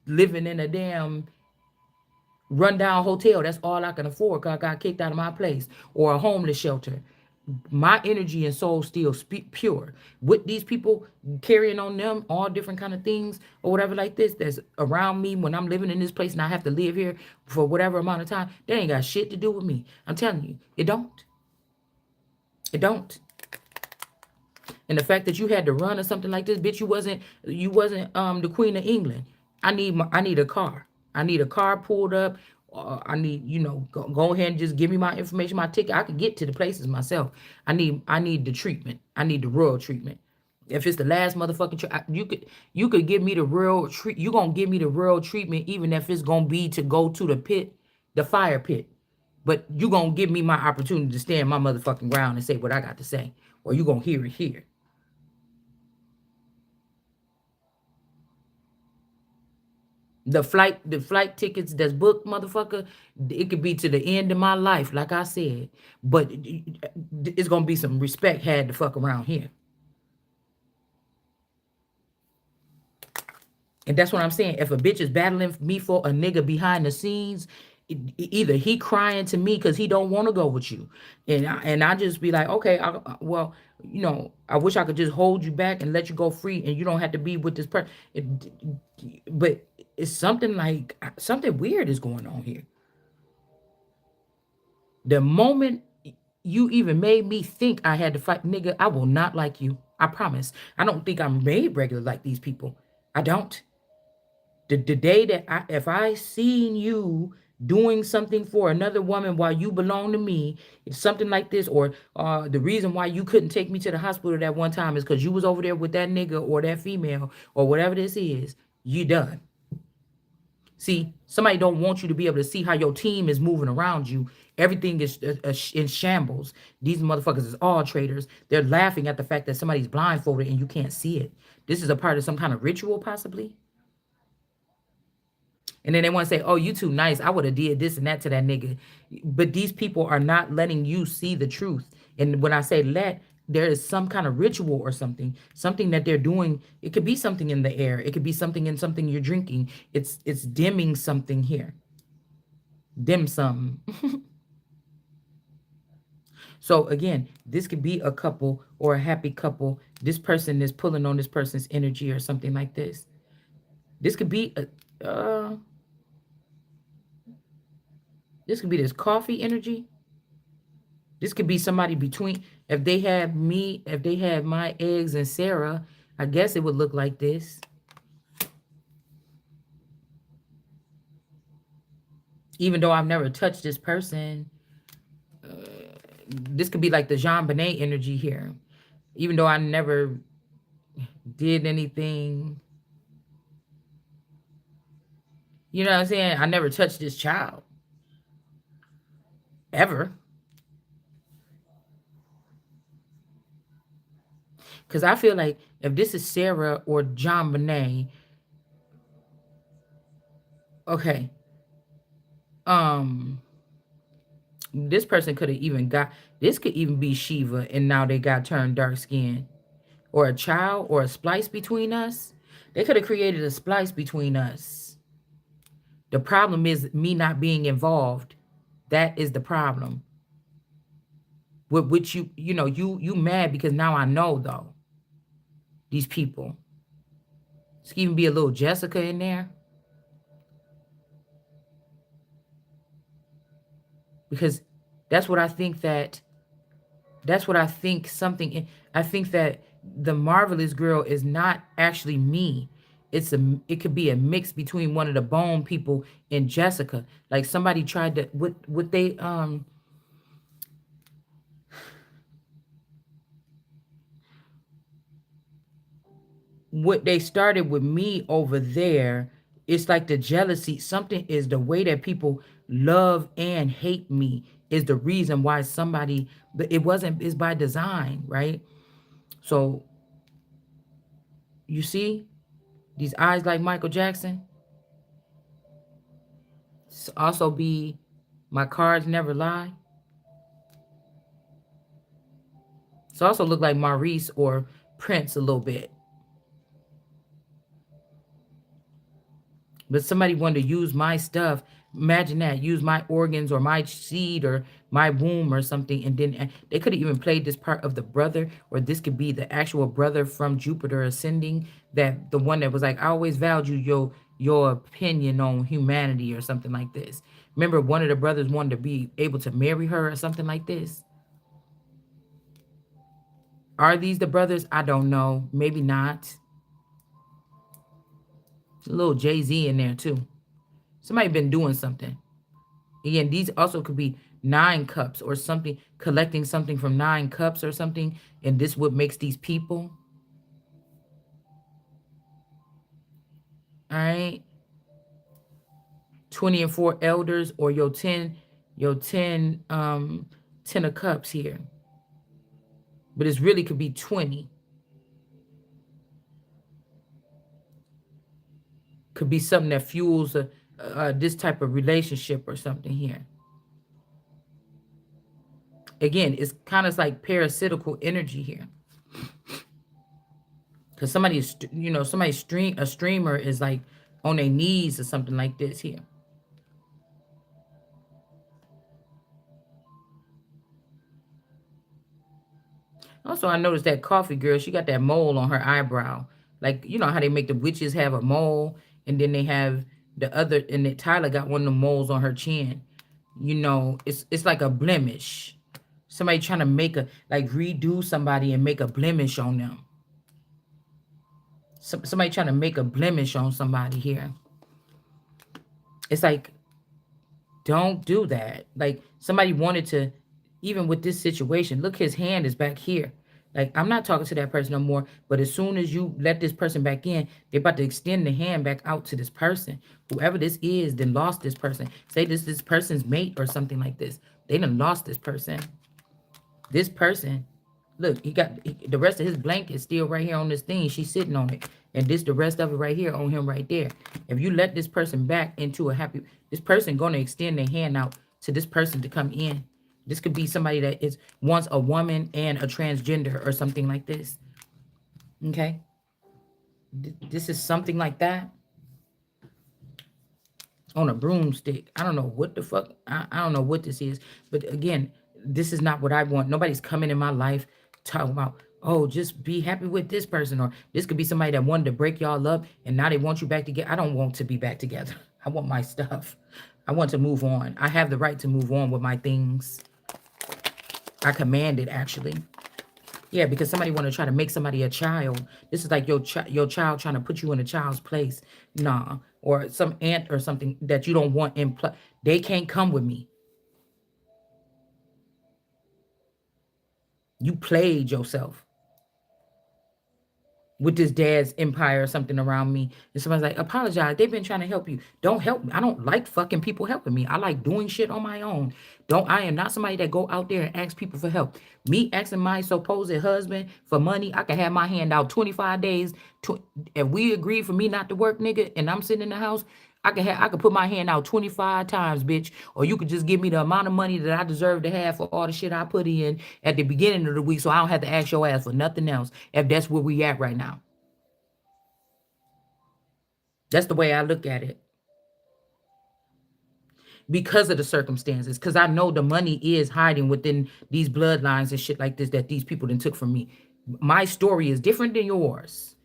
living in a damn rundown hotel. That's all I can afford because I got kicked out of my place, or a homeless shelter. My energy and soul still speak pure. With these people carrying on them all different kind of things or whatever like this that's around me when I'm living in this place and I have to live here for whatever amount of time, they ain't got shit to do with me. I'm telling you, it don't. It don't. And the fact that you had to run or something like this, bitch, you wasn't the Queen of England. I need a car. I need a car pulled up. I need, go ahead and just give me my information, my ticket. I could get to the places myself. I need the treatment. I need the royal treatment. If it's the last motherfucking you could give me the real treat. You gonna give me the real treatment, even if it's gonna be to go to the pit, the fire pit. But you gonna give me my opportunity to stand my motherfucking ground and say what I got to say, or you gonna hear it here. The flight tickets that's booked, motherfucker, it could be to the end of my life, like I said. But it's gonna be some respect had to fuck around here. And that's what I'm saying. If a bitch is battling me for a nigga behind the scenes, either he crying to me because he don't want to go with you, and I just be like, okay, well, I wish I could just hold you back and let you go free, and you don't have to be with this person. But it's something like something weird is going on here. The moment you even made me think I had to fight, nigga, I will not like you. I promise. I don't think I'm made regular like these people. I don't. The day that if I seen you doing something for another woman while you belong to me, it's something like this, or the reason why you couldn't take me to the hospital that one time is because you was over there with that nigga or that female or whatever this is, you done. See, somebody don't want you to be able to see how your team is moving around you. Everything is in shambles. These motherfuckers is all traitors. They're laughing at the fact that somebody's blindfolded and you can't see it. This is a part of some kind of ritual, possibly. And then they want to say, "Oh, you too nice. I would have did this and that to that nigga." But these people are not letting you see the truth. And when I say let, there is some kind of ritual or something that they're doing. It could be something in the air. It could be something in something you're drinking. It's dimming something here. Dim sum. So again, this could be a couple or a happy couple. This person is pulling on this person's energy or something like this. This could be this could be this coffee energy. This could be somebody between. If they had me, if they had my eggs and Sarah, I guess it would look like this. Even though I've never touched this person, this could be like the Jean Bonnet energy here. Even though I never did anything, you know what I'm saying? I never touched this child ever. Because I feel like if this is Sarah or John Bonet, okay, um, this person could have even got, this could even be Shiva and now they got turned dark skinned. Or a child or a splice between us. They could have created a splice between us. The problem is me not being involved. That is the problem. With which you mad because now I know though. These people. This could even be a little Jessica in there. Because that's what I think that that's what I think something I think that the marvelous girl is not actually me. It could be a mix between one of the bone people and Jessica. Like somebody tried to what they started with me over there. It's like the jealousy. Something is the way that people love and hate me is the reason why somebody, but it wasn't, it's by design, right? So you see these eyes like Michael Jackson. Also be my cards never lie. It's also look like Maurice or Prince a little bit. But somebody wanted to use my stuff. Imagine that. Use my organs or my seed or my womb or something. And then they could have even played this part of the brother, or this could be the actual brother from Jupiter ascending. That the one that was like, I always valued your opinion on humanity or something like this. Remember, one of the brothers wanted to be able to marry her or something like this. Are these the brothers? I don't know. Maybe not. A little Jay-Z in there too. Somebody been doing something. Again, these also could be 9 cups or something, collecting something from 9 cups or something. And this what makes these people. All right. 20 and 4 elders, or your 10 of cups here. But it really could be 20. Could be something that fuels this type of relationship or something here. Again, it's kind of like parasitical energy here. Because somebody is, a streamer is like on their knees or something like this here. Also, I noticed that coffee girl, she got that mole on her eyebrow. Like, you know how they make the witches have a mole, and then they have the other, and then Tyler got one of the moles on her chin. You know, it's like a blemish. Somebody trying to make like redo somebody and make a blemish on them. Somebody trying to make a blemish on somebody here. It's like, don't do that. Like, somebody wanted to, even with this situation, look, his hand is back here. Like, I'm not talking to that person no more. But as soon as you let this person back in, they're about to extend the hand back out to this person. Whoever this is, then lost this person. Say this person's mate or something like this. They done lost this person. This person, look, the rest of his blanket is still right here on this thing. She's sitting on it. And the rest of it right here on him right there. If you let this person back into a happy, this person going to extend their hand out to this person to come in. This could be somebody that is once a woman and a transgender or something like this. Okay. This is something like that. On a broomstick. I don't know what the fuck. I don't know what this is. But again, this is not what I want. Nobody's coming in my life talking about, oh, just be happy with this person. Or this could be somebody that wanted to break y'all up and now they want you back together. I don't want to be back together. I want my stuff. I want to move on. I have the right to move on with my things. I command it, actually. Yeah, because somebody want to try to make somebody a child. This is like your child trying to put you in a child's place. Nah. Or some aunt or something that you don't want in play. They can't come with me. You played yourself with this dad's empire or something around me. And somebody's like, apologize. They've been trying to help you. Don't help me. I don't like fucking people helping me. I like doing shit on my own. I am not somebody that go out there and ask people for help. Me asking my supposed husband for money, I can have my hand out 25 days. If we agree for me not to work, nigga, and I'm sitting in the house, I could put my hand out 25 times, bitch. Or you could just give me the amount of money that I deserve to have for all the shit I put in at the beginning of the week so I don't have to ask your ass for nothing else if that's where we at right now. That's the way I look at it. Because of the circumstances. Because I know the money is hiding within these bloodlines and shit like this that these people then took from me. My story is different than yours.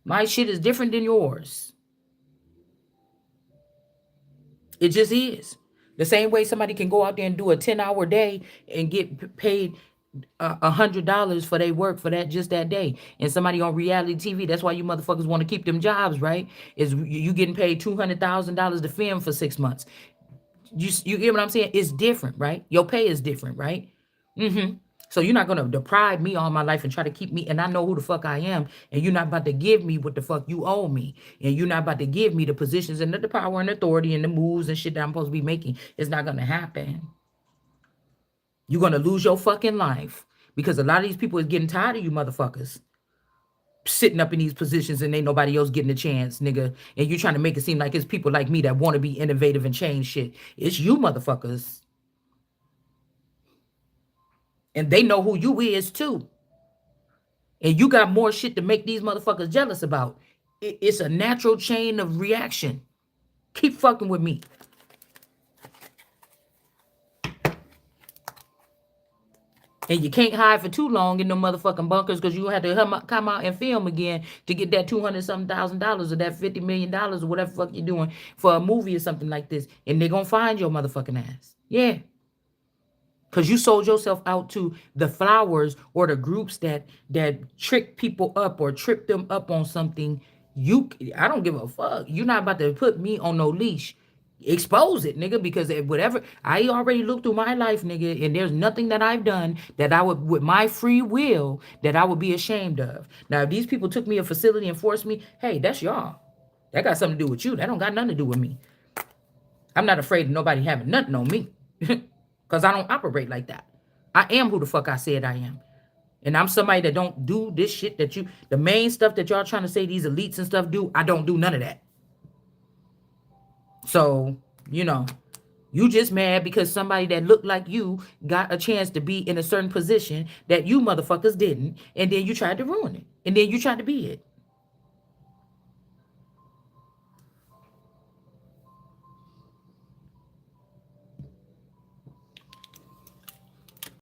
My shit is different than yours. It just is. The same way somebody can go out there and do a 10-hour day and get paid $100 for their work for that day. And somebody on reality TV, that's why you motherfuckers want to keep them jobs, right? Is you getting paid $200,000 to film for 6 months. You get what I'm saying? It's different, right? Your pay is different, right? So you're not gonna deprive me all my life and try to keep me, and I know who the fuck I am, and you're not about to give me what the fuck you owe me, and you're not about to give me the positions and the power and authority and the moves and shit that I'm supposed to be making. It's not gonna happen. You're gonna lose your fucking life because a lot of these people is getting tired of you motherfuckers sitting up in these positions and ain't nobody else getting a chance, nigga. And you trying to make it seem like it's people like me that want to be innovative and change shit. It's you motherfuckers. And they know who you is too. And you got more shit to make these motherfuckers jealous about. It's a natural chain of reaction. Keep fucking with me. And you can't hide for too long in them motherfucking bunkers because you have to come out and film again to get that $200,000 or that $50 million or whatever fuck you're doing for a movie or something like this. And they're going to find your motherfucking ass. Yeah. Because you sold yourself out to the flowers or the groups that trick people up or trip them up on something. I don't give a fuck. You're not about to put me on no leash. Expose it, nigga, because whatever I already looked through my life, nigga, and there's nothing that I've done that I would, with my free will, that I would be ashamed of. Now, if these people took me a facility and forced me, hey, that's y'all. That got something to do with you. That don't got nothing to do with me. I'm not afraid of nobody having nothing on me. Because I don't operate like that. I am who the fuck I said I am. And I'm somebody that don't do this shit that the main stuff that y'all trying to say these elites and stuff do, I don't do none of that. So, you just mad because somebody that looked like you got a chance to be in a certain position that you motherfuckers didn't. And then you tried to ruin it. And then you tried to be it.